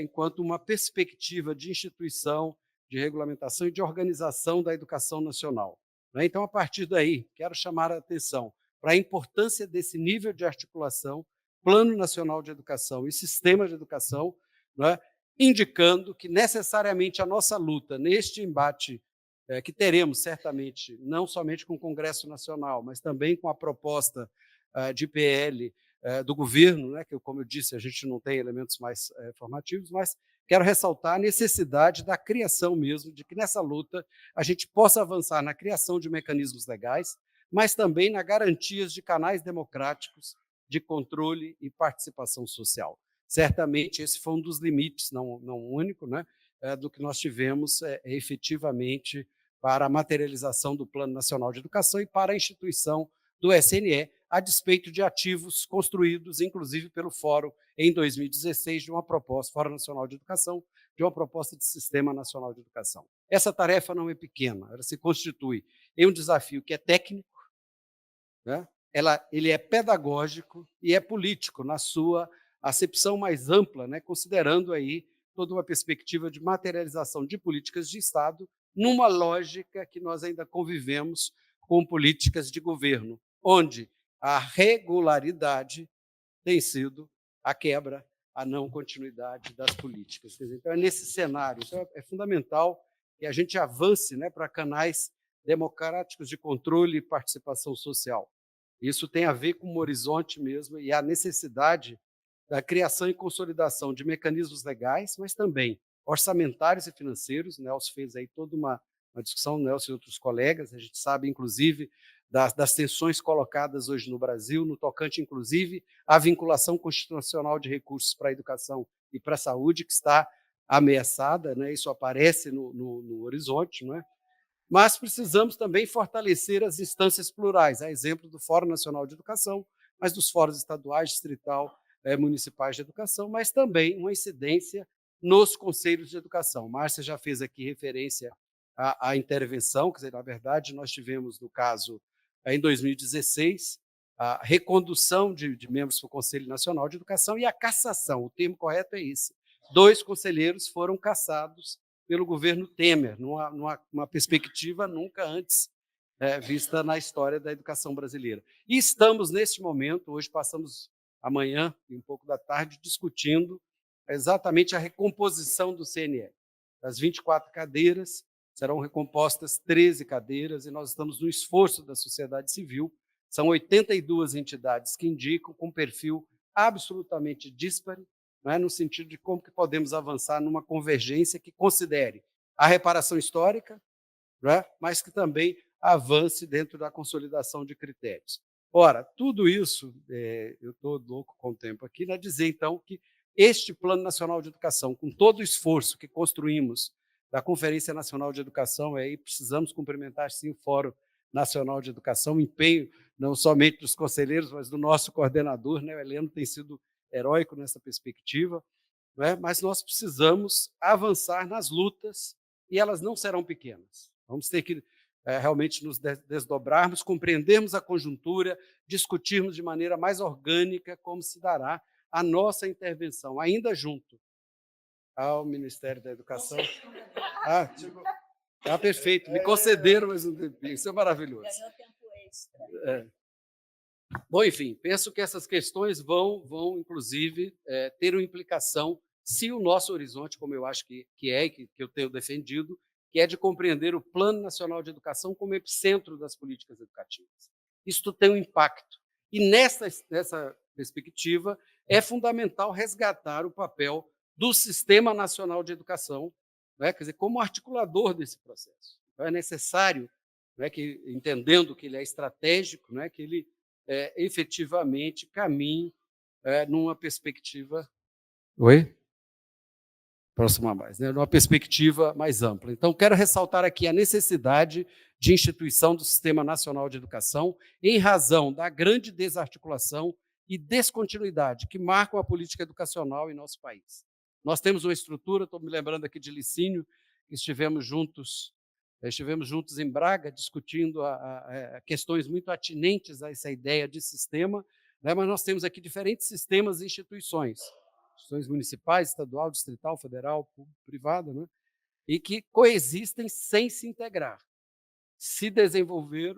enquanto uma perspectiva de instituição, de regulamentação e de organização da educação nacional. Né? Então, a partir daí, quero chamar a atenção para a importância desse nível de articulação, Plano Nacional de Educação e Sistema de Educação, né? Indicando que necessariamente a nossa luta neste embate que teremos certamente, não somente com o Congresso Nacional, mas também com a proposta de PL do governo, né, que, como eu disse, a gente não tem elementos mais formativos, mas quero ressaltar a necessidade da criação mesmo, de que nessa luta a gente possa avançar na criação de mecanismos legais, mas também na garantia de canais democráticos de controle e participação social. Certamente esse foi um dos limites, não o único, né, do que nós tivemos efetivamente para a materialização do Plano Nacional de Educação e para a instituição do SNE, a despeito de ativos construídos, inclusive pelo Fórum, em 2016, de uma proposta, Fórum Nacional de Educação, de uma proposta de Sistema Nacional de Educação. Essa tarefa não é pequena, ela se constitui em um desafio que é técnico, né? Ele é pedagógico e é político na sua acepção mais ampla, né? Considerando aí toda uma perspectiva de materialização de políticas de Estado numa lógica que nós ainda convivemos com políticas de governo, onde a regularidade tem sido a quebra, a não continuidade das políticas. Então, é nesse cenário, então é fundamental que a gente avance, né, para canais democráticos de controle e participação social. Isso tem a ver com um horizonte mesmo e a necessidade da criação e consolidação de mecanismos legais, mas também orçamentários e financeiros. O Nelson fez aí toda uma discussão, o Nelson e outros colegas, a gente sabe, inclusive, das tensões colocadas hoje no Brasil, no tocante, inclusive, à vinculação constitucional de recursos para a educação e para a saúde, que está ameaçada, né? Isso aparece no horizonte, não é? Mas precisamos também fortalecer as instâncias plurais, a exemplo do Fórum Nacional de Educação, mas dos fóruns estaduais, distrital, municipais de educação, mas também uma incidência nos conselhos de educação. Márcia já fez aqui referência à intervenção, quer dizer, na verdade, nós tivemos, no caso, em 2016, a recondução de membros para o Conselho Nacional de Educação e a cassação, o termo correto é esse. 2 conselheiros foram cassados pelo governo Temer, numa perspectiva nunca antes vista na história da educação brasileira. E estamos, neste momento, hoje passamos amanhã e um pouco da tarde, discutindo exatamente a recomposição do CNE. Das 24 cadeiras, serão recompostas 13 cadeiras, e nós estamos no esforço da sociedade civil. São 82 entidades que indicam com perfil absolutamente díspare, no sentido de como que podemos avançar numa convergência que considere a reparação histórica, mas que também avance dentro da consolidação de critérios. Ora, tudo isso, eu estou louco com o tempo aqui, né, dizer então que este Plano Nacional de Educação, com todo o esforço que construímos da Conferência Nacional de Educação, aí precisamos cumprimentar sim o Fórum Nacional de Educação, o empenho não somente dos conselheiros, mas do nosso coordenador, né, o Heleno tem sido heróico nessa perspectiva, mas nós precisamos avançar nas lutas e elas não serão pequenas. Vamos ter que realmente nos desdobrarmos, compreendermos a conjuntura, discutirmos de maneira mais orgânica como se dará a nossa intervenção, ainda junto ao Ministério da Educação. Perfeito, me concederam mais um tempinho, isso é maravilhoso.
Ganhou tempo extra.
Bom, enfim, penso que essas questões vão inclusive, ter uma implicação, se o nosso horizonte, como eu acho que eu tenho defendido, que é de compreender o Plano Nacional de Educação como epicentro das políticas educativas. Isso tem um impacto. E nessa perspectiva, é fundamental resgatar o papel do Sistema Nacional de Educação, quer dizer, como articulador desse processo. É necessário, que, entendendo que ele é estratégico, que ele efetivamente caminhe numa perspectiva... Oi? Próxima mais, numa perspectiva mais ampla. Então, quero ressaltar aqui a necessidade de instituição do Sistema Nacional de Educação em razão da grande desarticulação e descontinuidade que marcam a política educacional em nosso país. Nós temos uma estrutura, estou me lembrando aqui de Licínio, que estivemos juntos Estivemos juntos em Braga discutindo questões muito atinentes a essa ideia de sistema, né, mas nós temos aqui diferentes sistemas e instituições municipais, estadual, distrital, federal, público, privada, né, e que coexistem sem se integrar, sem desenvolverem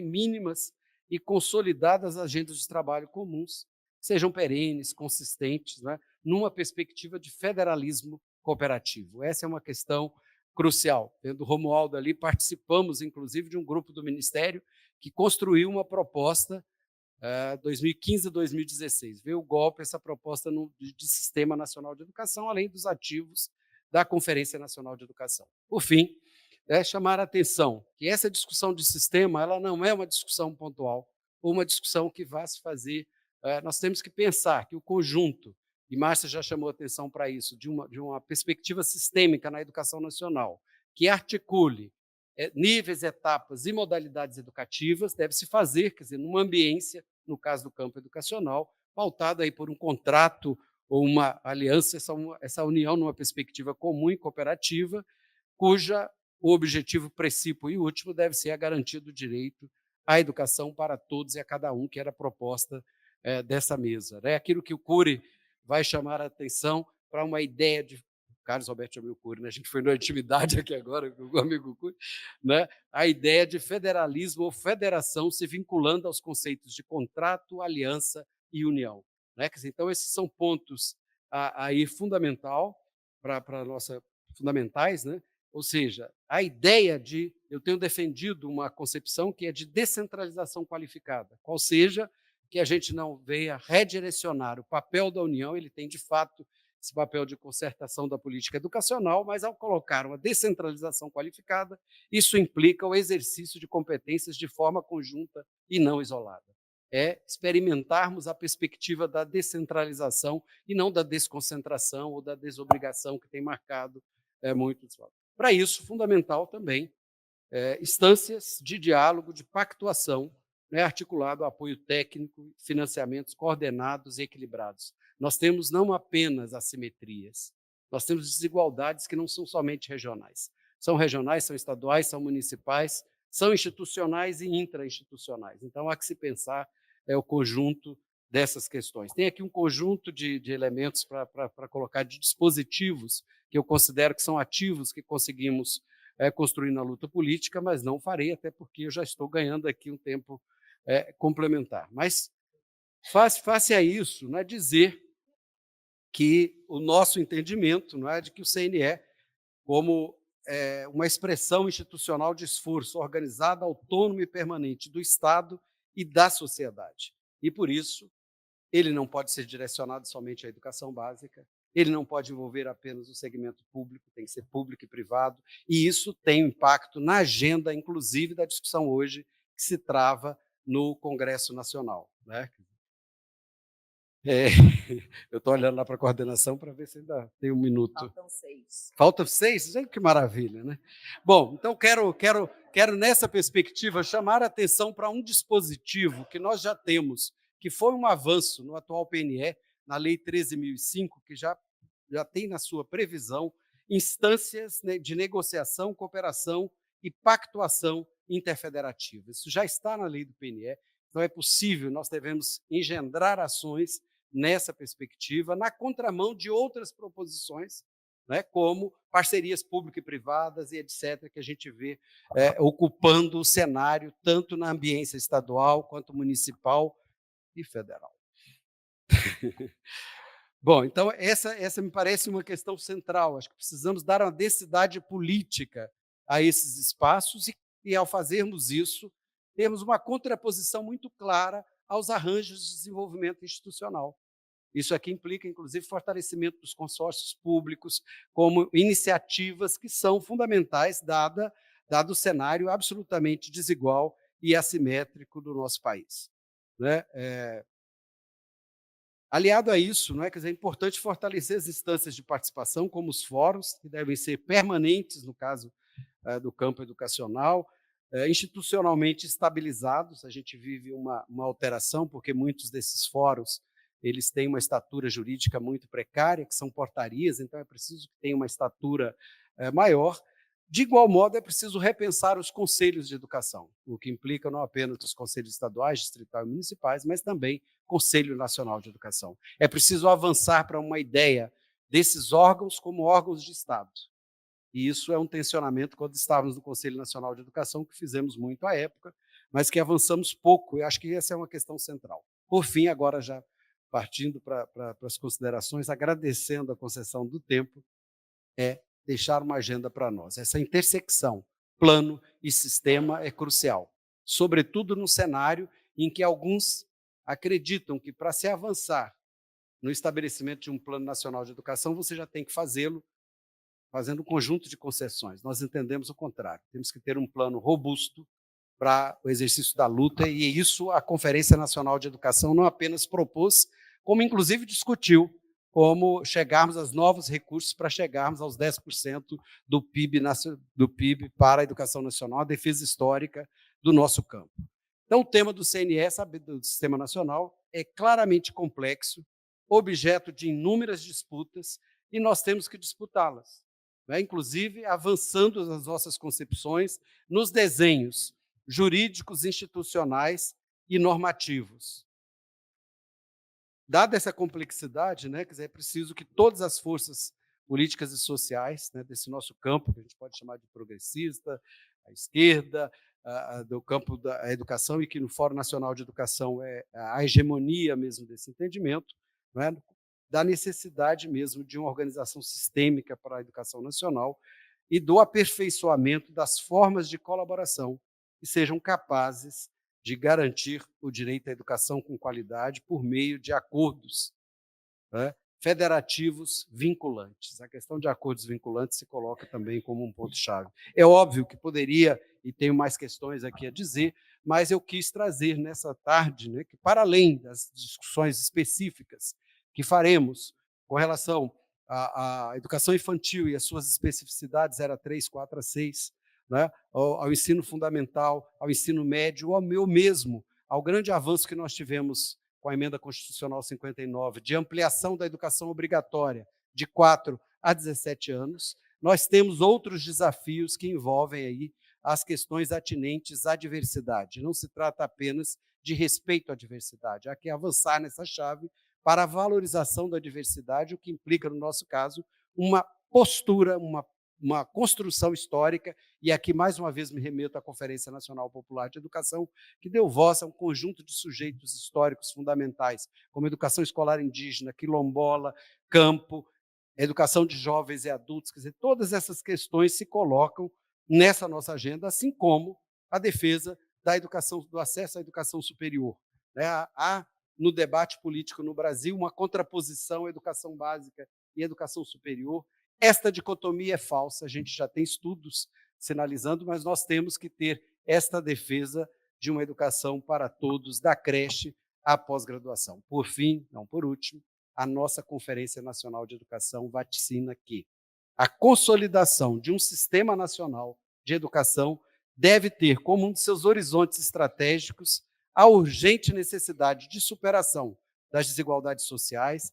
mínimas e consolidadas agendas de trabalho comuns, sejam perenes, consistentes, né, numa perspectiva de federalismo cooperativo. Essa é uma questão crucial. Tendo o Romualdo ali, participamos, inclusive, de um grupo do Ministério que construiu uma proposta 2015-2016. Veio o golpe, essa proposta de Sistema Nacional de Educação, além dos ativos da Conferência Nacional de Educação. Por fim, chamar a atenção que essa discussão de sistema ela não é uma discussão pontual, ou uma discussão que vá se fazer. Nós temos que pensar que o conjunto, e Márcia já chamou a atenção para isso, de uma perspectiva sistêmica na educação nacional, que articule níveis, etapas e modalidades educativas, deve se fazer, quer dizer, numa ambiência, no caso do campo educacional, pautada aí por um contrato ou uma aliança, essa união numa perspectiva comum e cooperativa, cuja o objetivo principal e último deve ser a garantia do direito à educação para todos e a cada um, que era a proposta dessa mesa. É aquilo que o Cury vai chamar a atenção para uma ideia de Carlos Alberto chamou o Cury, né? A gente foi na intimidade aqui agora com o amigo Cury, né? A ideia de federalismo ou federação se vinculando aos conceitos de contrato, aliança e união. Né? Então, esses são pontos aí fundamentais, né? Ou seja, a ideia eu tenho defendido uma concepção que é de descentralização qualificada, qual seja que a gente não venha redirecionar o papel da União, ele tem, de fato, esse papel de concertação da política educacional, mas ao colocar uma descentralização qualificada, isso implica o exercício de competências de forma conjunta e não isolada. É experimentarmos a perspectiva da descentralização e não da desconcentração ou da desobrigação que tem marcado muito. Para isso, fundamental também instâncias de diálogo, de pactuação, né, articulado ao apoio técnico, financiamentos coordenados e equilibrados. Nós temos não apenas assimetrias, nós temos desigualdades que não são somente regionais. São regionais, são estaduais, são municipais, são institucionais e intrainstitucionais. Então, há que se pensar o conjunto dessas questões. Tem aqui um conjunto de elementos para colocar, de dispositivos que eu considero que são ativos que conseguimos construir na luta política, mas não farei, até porque eu já estou ganhando aqui um tempo complementar. Mas, face a isso, não é dizer que o nosso entendimento não é de que o CNE, como uma expressão institucional de esforço organizado, autônomo e permanente do Estado e da sociedade. E, por isso, ele não pode ser direcionado somente à educação básica, ele não pode envolver apenas o segmento público, tem que ser público e privado, e isso tem um impacto na agenda, inclusive, da discussão hoje, que se trava no Congresso Nacional. Né? Eu estou olhando lá para a coordenação para ver se ainda tem um minuto.
Faltam 6.
Faltam 6? Que maravilha, né? Bom, então quero nessa perspectiva chamar a atenção para um dispositivo que nós já temos, que foi um avanço no atual PNE, na Lei 13.005, que já tem na sua previsão instâncias, né, de negociação, cooperação e pactuação interfederativa. Isso já está na lei do PNE, então é possível, nós devemos engendrar ações nessa perspectiva, na contramão de outras proposições, né, como parcerias público e privadas e etc., que a gente vê ocupando o cenário tanto na ambiência estadual quanto municipal e federal. Bom, então essa me parece uma questão central. Acho que precisamos dar uma densidade política a esses espaços e ao fazermos isso, temos uma contraposição muito clara aos arranjos de desenvolvimento institucional. Isso aqui implica, inclusive, fortalecimento dos consórcios públicos como iniciativas que são fundamentais, dado o cenário absolutamente desigual e assimétrico do nosso país. Né? Aliado a isso, não é? Quer dizer, é importante fortalecer as instâncias de participação, como os fóruns, que devem ser permanentes, no caso do campo educacional, institucionalmente estabilizados. A gente vive uma alteração, porque muitos desses fóruns eles têm uma estatura jurídica muito precária, que são portarias, então é preciso que tenha uma estatura maior. De igual modo, é preciso repensar os conselhos de educação, o que implica não apenas os conselhos estaduais, distritais e municipais, mas também Conselho Nacional de Educação. É preciso avançar para uma ideia desses órgãos como órgãos de Estado. E isso é um tensionamento quando estávamos no Conselho Nacional de Educação, que fizemos muito à época, mas que avançamos pouco, e acho que essa é uma questão central. Por fim, agora já partindo para as considerações, agradecendo a concessão do tempo, deixar uma agenda para nós. Essa intersecção, plano e sistema, é crucial, sobretudo no cenário em que alguns acreditam que, para se avançar no estabelecimento de um plano nacional de educação, você já tem que fazê-lo fazendo um conjunto de concessões. Nós entendemos o contrário. Temos que ter um plano robusto para o exercício da luta, e isso a Conferência Nacional de Educação não apenas propôs, como inclusive discutiu como chegarmos aos novos recursos para chegarmos aos 10% do PIB para a educação nacional, a defesa histórica do nosso campo. Então, o tema do CNE, do Sistema Nacional, é claramente complexo, objeto de inúmeras disputas, e nós temos que disputá-las, inclusive avançando nas nossas concepções, nos desenhos jurídicos, institucionais e normativos. Dada essa complexidade, quer dizer, é preciso que todas as forças políticas e sociais desse nosso campo, que a gente pode chamar de progressista, a esquerda, do campo da educação, e que no Fórum Nacional de Educação é a hegemonia mesmo desse entendimento, da necessidade mesmo de uma organização sistêmica para a educação nacional e do aperfeiçoamento das formas de colaboração que sejam capazes de garantir o direito à educação com qualidade por meio de acordos federativos vinculantes. A questão de acordos vinculantes se coloca também como um ponto-chave. É óbvio que poderia, e tenho mais questões aqui a dizer, mas eu quis trazer nessa tarde, que para além das discussões específicas que faremos com relação à educação infantil e as suas especificidades 0 a 3, 4 a 6, ao ensino fundamental, ao ensino médio, ao ao grande avanço que nós tivemos com a Emenda Constitucional 59, de ampliação da educação obrigatória de 4 a 17 anos, nós temos outros desafios que envolvem aí as questões atinentes à diversidade. Não se trata apenas de respeito à diversidade, há que avançar nessa chave para a valorização da diversidade, o que implica, no nosso caso, uma postura, uma construção histórica, e aqui mais uma vez me remeto à Conferência Nacional Popular de Educação, que deu voz a um conjunto de sujeitos históricos fundamentais, como educação escolar indígena, quilombola, campo, educação de jovens e adultos, quer dizer, todas essas questões se colocam nessa nossa agenda, assim como a defesa da educação, do acesso à educação superior. Há, no debate político no Brasil, uma contraposição à educação básica e educação superior. Esta dicotomia é falsa, a gente já tem estudos sinalizando, mas nós temos que ter esta defesa de uma educação para todos, da creche à pós-graduação. Por fim, não por último, a nossa Conferência Nacional de Educação vaticina que a consolidação de um sistema nacional de educação deve ter como um de seus horizontes estratégicos a urgente necessidade de superação das desigualdades sociais,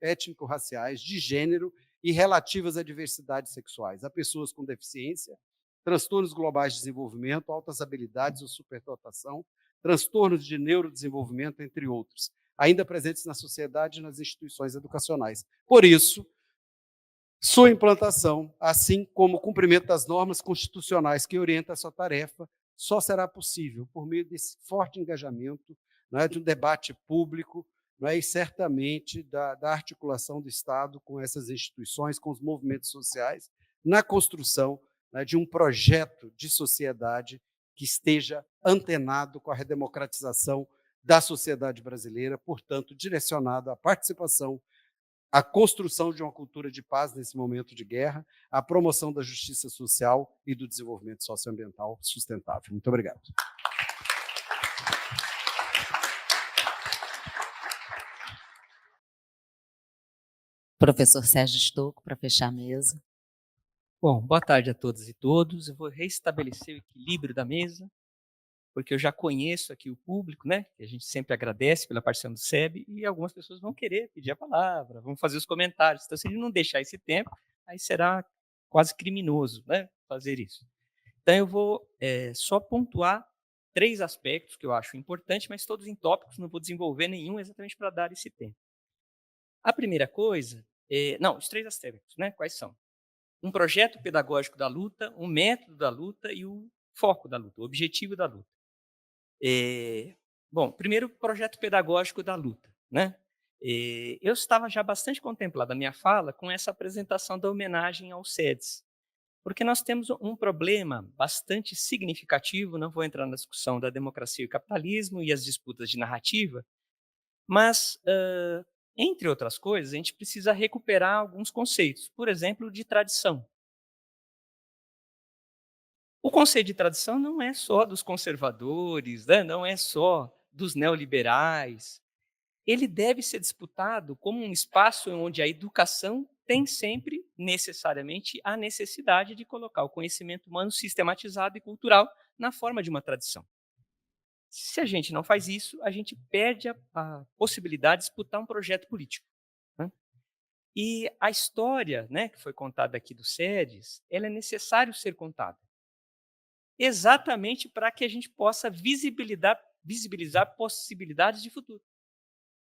étnico-raciais, de gênero e relativas a diversidades sexuais, a pessoas com deficiência, transtornos globais de desenvolvimento, altas habilidades ou superdotação, transtornos de neurodesenvolvimento, entre outros, ainda presentes na sociedade e nas instituições educacionais. Por isso, sua implantação, assim como o cumprimento das normas constitucionais que orientam a sua tarefa, só será possível por meio desse forte engajamento, de um debate público, e certamente da articulação do Estado com essas instituições, com os movimentos sociais, na construção de um projeto de sociedade que esteja antenado com a redemocratização da sociedade brasileira, portanto, direcionado à participação, à construção de uma cultura de paz nesse momento de guerra, à promoção da justiça social e do desenvolvimento socioambiental sustentável. Muito obrigado.
Professor Sérgio Stocco, para fechar a mesa.
Bom, boa tarde a todas e todos. Eu vou restabelecer o equilíbrio da mesa. porque eu já conheço aqui o público, né? Que a gente sempre agradece pela participação do SEB, e algumas pessoas vão querer pedir a palavra, vão fazer os comentários. Então, se a gente não deixar esse tempo, aí será quase criminoso, né, fazer isso. Então, eu vou só pontuar 3 aspectos que eu acho importantes, mas todos em tópicos, não vou desenvolver nenhum exatamente para dar esse tempo. A primeira coisa, não, os 3 aspectos, né, quais são? Um projeto pedagógico da luta, um método da luta e o foco da luta, o objetivo da luta. Bom, primeiro, projeto pedagógico da luta, né? Eu estava já bastante contemplado a minha fala com essa apresentação da homenagem aos SEDES, porque nós temos um problema bastante significativo, não vou entrar na discussão da democracia e capitalismo e as disputas de narrativa, mas, entre outras coisas, a gente precisa recuperar alguns conceitos, por exemplo, de tradição. O conceito de tradição não é só dos conservadores, né? Não é só dos neoliberais. Ele deve ser disputado como um espaço onde a educação tem sempre, necessariamente, a necessidade de colocar o conhecimento humano sistematizado e cultural na forma de uma tradição. Se a gente não faz isso, a gente perde a possibilidade de disputar um projeto político, né? E a história, né, que foi contada aqui do SEDES, ela é necessário ser contada, exatamente para que a gente possa visibilizar possibilidades de futuro.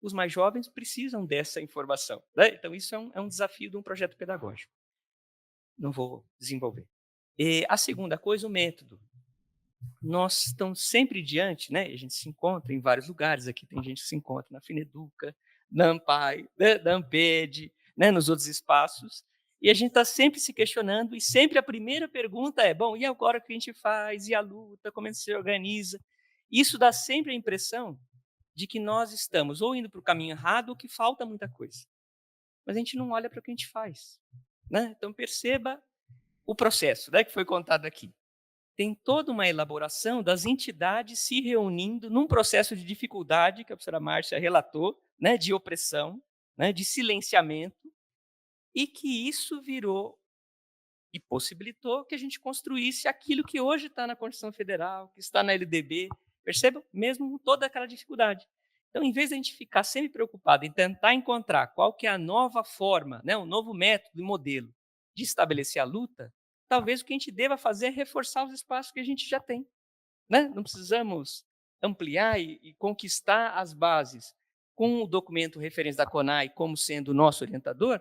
Os mais jovens precisam dessa informação, né? Então, isso é um desafio de um projeto pedagógico. Não vou desenvolver. A segunda coisa, o método. Nós estamos sempre diante, né? A gente se encontra em vários lugares, aqui tem gente que se encontra na Fineduca, na AMPAI, na AMPED, né? Nos outros espaços, e a gente está sempre se questionando, e sempre a primeira pergunta é, bom, e agora o que a gente faz? E a luta, como a gente se organiza? Isso dá sempre a impressão de que nós estamos ou indo para o caminho errado ou que falta muita coisa. Mas a gente não olha para o que a gente faz, né? Então, perceba o processo, né, que foi contado aqui. Tem toda uma elaboração das entidades se reunindo num processo de dificuldade, que a professora Márcia relatou, né, de opressão, né, de silenciamento, e que isso virou e possibilitou que a gente construísse aquilo que hoje está na Constituição Federal, que está na LDB, percebam? Mesmo com toda aquela dificuldade. Então, em vez de a gente ficar sempre preocupado em tentar encontrar qual que é a nova forma, né, um novo método e modelo de estabelecer a luta, talvez o que a gente deva fazer é reforçar os espaços que a gente já tem, né? Não precisamos ampliar e conquistar as bases com o documento referência da CONAI como sendo o nosso orientador,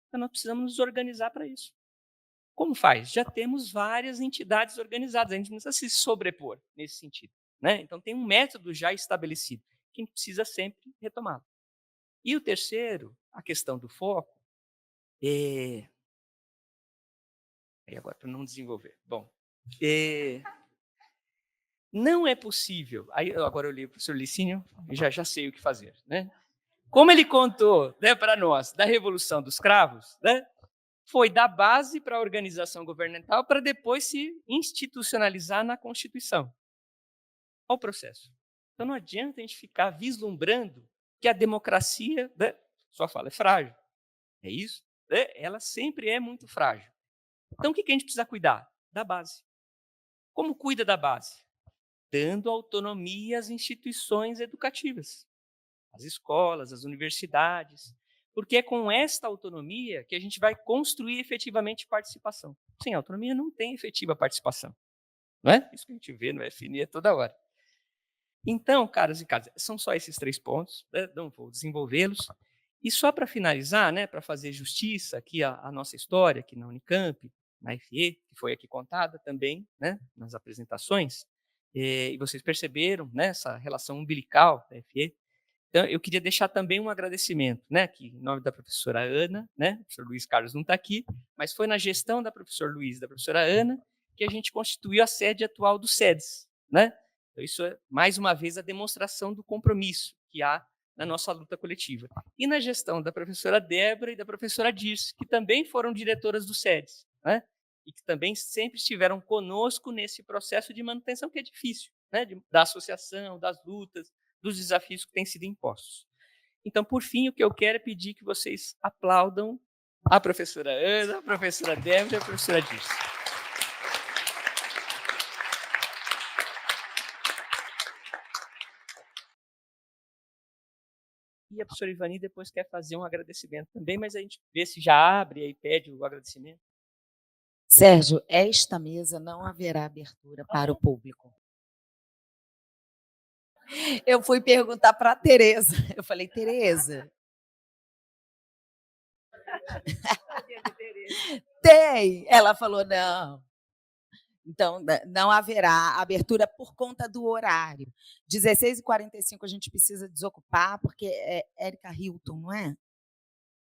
então nós precisamos nos organizar para isso. Como faz? Já temos várias entidades organizadas, a gente não precisa se sobrepor nesse sentido, né? Então, tem um método já estabelecido, que a gente precisa sempre retomá-lo. E o terceiro, a questão do foco, e agora, para não desenvolver. Bom, não é possível, aí agora eu li o professor Licínio e já sei o que fazer, né? Como ele contou, né, para nós da Revolução dos Cravos, né? Foi da base para a organização governamental para depois se institucionalizar na Constituição. Olha o processo. Então, não adianta a gente ficar vislumbrando que a democracia, né, sua fala, é frágil. É isso? Né? Ela sempre é muito frágil. Então, o que a gente precisa cuidar? Da base. Como cuida da base? Dando autonomia às instituições educativas, às escolas, às universidades, porque é com esta autonomia que a gente vai construir efetivamente participação. Sem autonomia não tem efetiva participação. Não é? Isso que a gente vê no FNE toda hora. Então, caras e caras, são só esses 3 pontos, né? Não vou desenvolvê-los. E só para finalizar, né, para fazer justiça aqui à nossa história, aqui na Unicamp, na FE, que foi aqui contada também, né, nas apresentações, e vocês perceberam, né, essa relação umbilical da FE. Então, eu queria deixar também um agradecimento, né, aqui, em nome da professora Ana, né, o professor Luiz Carlos não está aqui, mas foi na gestão da professora Luiz e da professora Ana que a gente constituiu a sede atual do SEDES, né? Então, isso é, mais uma vez, a demonstração do compromisso que há na nossa luta coletiva. E na gestão da professora Débora e da professora Dirce, que também foram diretoras do SEDES, né? E que também sempre estiveram conosco nesse processo de manutenção, que é difícil, né? Da associação, das lutas, dos desafios que têm sido impostos. Então, por fim, o que eu quero é pedir que vocês aplaudam a professora Ana, a professora Débora e a professora Dirce. e a professora Ivani depois quer fazer um agradecimento também, mas a gente vê se já abre e aí pede o agradecimento.
Sérgio, esta mesa não haverá abertura para o público. Eu fui perguntar para a Tereza. Eu falei, Tereza, tem? Ela falou, não. Então, não haverá abertura por conta do horário. 16h45 a gente precisa desocupar, porque é Érica Hilton, não é?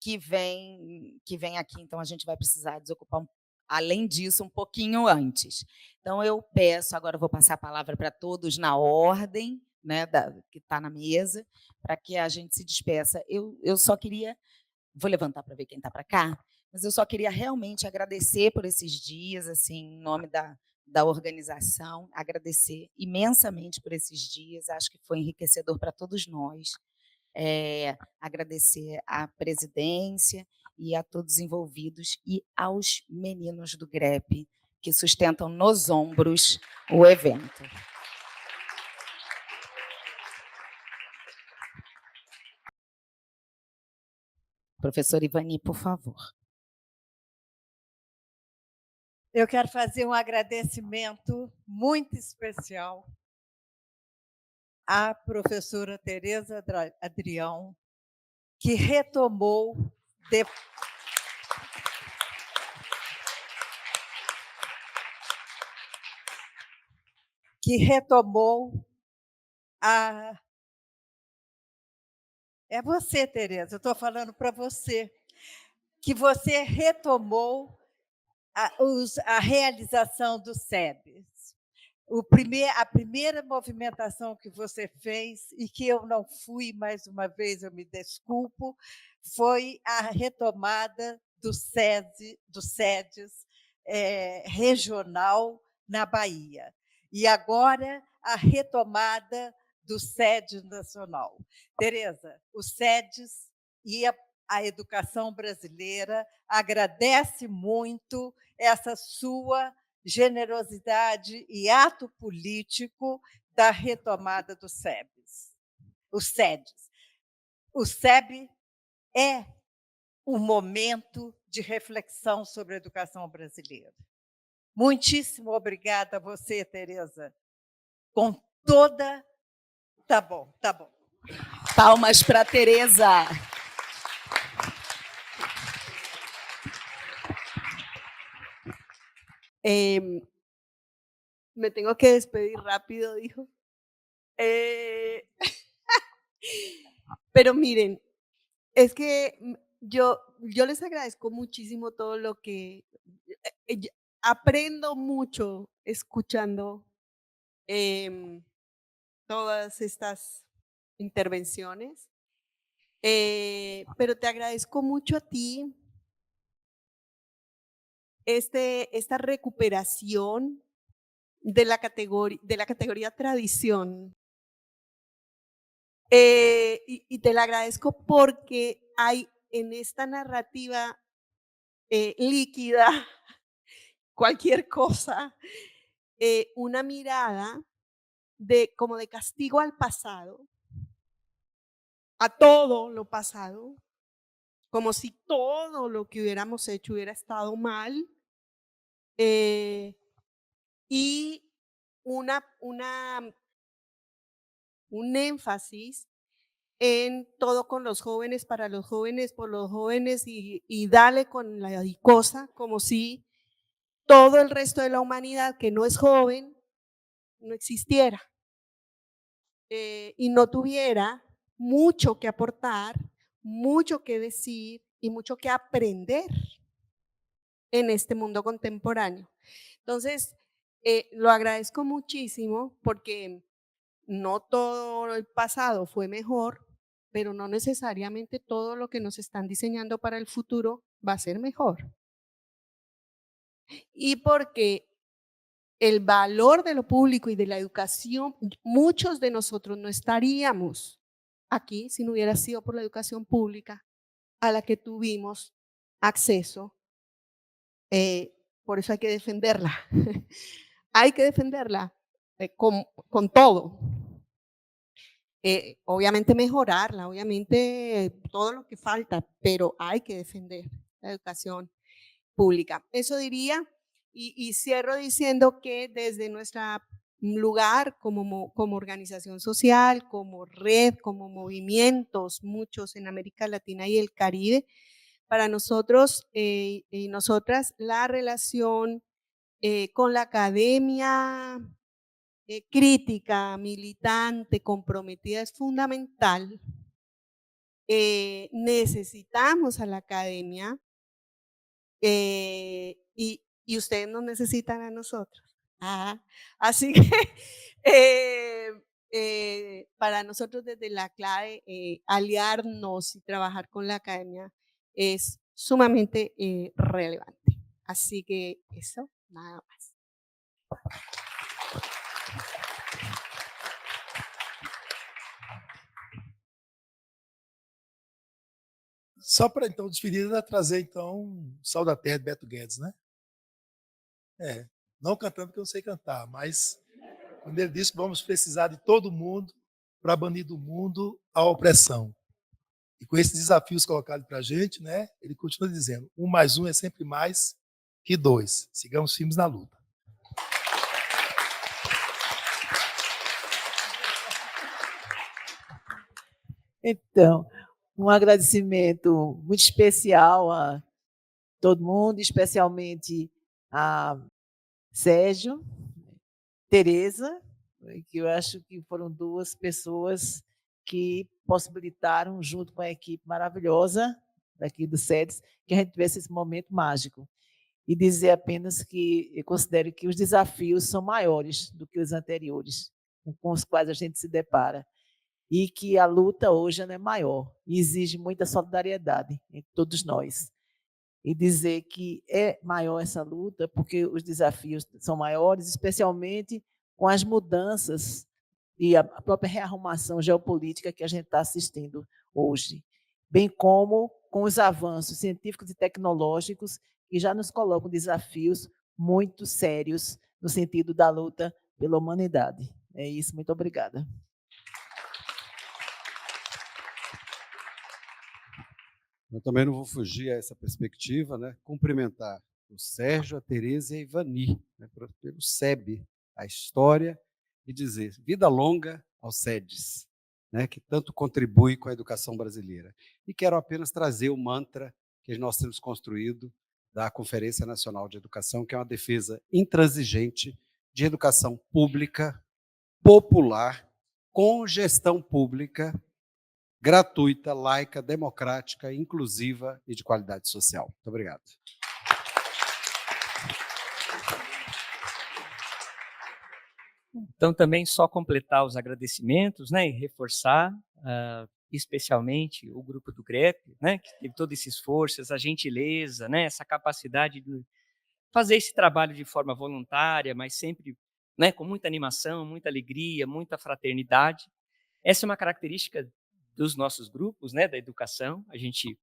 Que vem aqui, então a gente vai precisar desocupar, além disso, um pouquinho antes. Então, eu peço, agora eu vou passar a palavra para todos na ordem, né, que está na mesa, para que a gente se despeça. Eu só queria, vou levantar para ver quem está para cá, mas eu só queria realmente agradecer por esses dias, assim, em nome da organização, agradecer imensamente por esses dias, acho que foi enriquecedor para todos nós. Agradecer à presidência e a todos os envolvidos e aos meninos do GREP, que sustentam nos ombros o evento. Professora Ivani, por favor.
Eu quero fazer um agradecimento muito especial à professora Tereza Adrião, que retomou a... É você, Tereza, eu estou falando para você, que você retomou a realização do SEBS. A primeira movimentação que você fez, e que eu não fui, mais uma vez eu me desculpo, foi a retomada do SEDES regional na Bahia. E agora a retomada do SEDES nacional. Tereza, o SEDES e a educação brasileira agradece muito essa sua generosidade e ato político da retomada do SEBS. O SEDES. O SEB é um momento de reflexão sobre a educação brasileira. Muitíssimo obrigada a você, Tereza. Com toda... Tá bom, tá bom.
Palmas para a Tereza.
Me tengo que despedir rápido, dijo. Pero miren, es que yo les agradezco muchísimo todo lo que... aprendo mucho escuchando todas estas intervenciones, pero te agradezco mucho a ti esta recuperación de la categoría tradición. Y te la agradezco porque hay en esta narrativa líquida, cualquier cosa, una mirada como de castigo al pasado, a todo lo pasado, como si todo lo que hubiéramos hecho hubiera estado mal, y un énfasis en todo con los jóvenes, para los jóvenes, por los jóvenes, y dale con la cosa, como si todo el resto de la humanidad que no es joven no existiera y no tuviera mucho que aportar, mucho que decir y mucho que aprender en este mundo contemporáneo. Entonces, lo agradezco muchísimo porque no todo el pasado fue mejor, pero no necesariamente todo lo que nos están diseñando para el futuro va a ser mejor. Y porque el valor de lo público y de la educación, muchos de nosotros no estaríamos aquí si no hubiera sido por la educación pública a la que tuvimos acceso. Por eso hay que defenderla. Hay que defenderla con todo. obviamente mejorarla, obviamente todo lo que falta, pero hay que defender la educación pública. Eso diría, y cierro diciendo que desde nuestro lugar como organización social, como red, como movimientos, muchos en América Latina y el Caribe, para nosotros y nosotras la relación con la academia crítica, militante, comprometida es fundamental. Necesitamos a la academia y ustedes nos necesitan a nosotros. Así que para nosotros desde la CLAE aliarnos y trabajar con la academia es sumamente relevante. Así que eso, nada más.
Só para, então, despedida, trazer, então, Sal da Terra de Beto Guedes, né? Não cantando, porque eu não sei cantar, mas quando ele disse que vamos precisar de todo mundo para banir do mundo a opressão. E com esses desafios colocados para a gente, né, ele continua dizendo, 1 mais 1 é sempre mais que 2. Sigamos firmes na luta.
Então, um agradecimento muito especial a todo mundo, especialmente a Sérgio, Tereza, que eu acho que foram 2 pessoas que possibilitaram, junto com a equipe maravilhosa daqui do SEDES, que a gente tivesse esse momento mágico. E dizer apenas que eu considero que os desafios são maiores do que os anteriores, com os quais a gente se depara, e que a luta hoje é maior e exige muita solidariedade entre todos nós. E dizer que é maior essa luta porque os desafios são maiores, especialmente com as mudanças e a própria rearrumação geopolítica que a gente está assistindo hoje, bem como com os avanços científicos e tecnológicos que já nos colocam desafios muito sérios no sentido da luta pela humanidade. É isso, muito obrigada.
Eu também não vou fugir a essa perspectiva, né? Cumprimentar o Sérgio, a Tereza e a Ivani, né? Pelo SEB, a história, e dizer vida longa ao SEDES, né? Que tanto contribui com a educação brasileira. E quero apenas trazer o mantra que nós temos construído da Conferência Nacional de Educação, que é uma defesa intransigente de educação pública, popular, com gestão pública, gratuita, laica, democrática, inclusiva e de qualidade social. Muito obrigado.
Então, também só completar os agradecimentos, né, e reforçar, especialmente o grupo do GREP, né, que teve todo esse esforço, essa gentileza, né, essa capacidade de fazer esse trabalho de forma voluntária, mas sempre, né, com muita animação, muita alegria, muita fraternidade. Essa é uma característica dos nossos grupos, né, da educação, a gente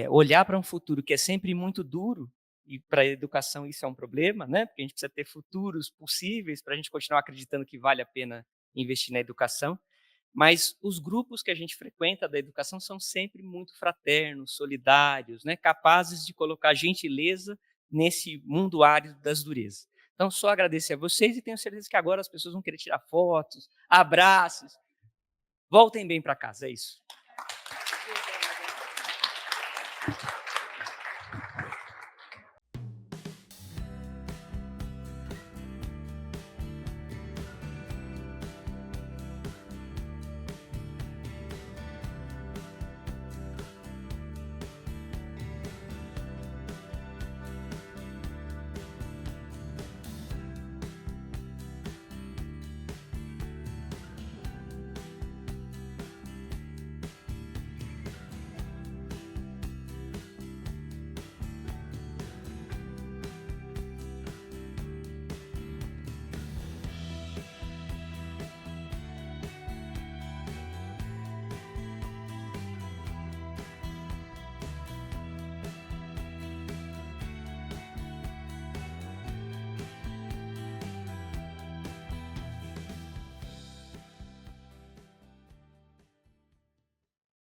olhar para um futuro que é sempre muito duro, e para a educação isso é um problema, né, porque a gente precisa ter futuros possíveis para a gente continuar acreditando que vale a pena investir na educação, mas os grupos que a gente frequenta da educação são sempre muito fraternos, solidários, né, capazes de colocar gentileza nesse mundo árido das durezas. Então, só agradecer a vocês e tenho certeza que agora as pessoas vão querer tirar fotos, abraços. Voltem bem para casa, é isso.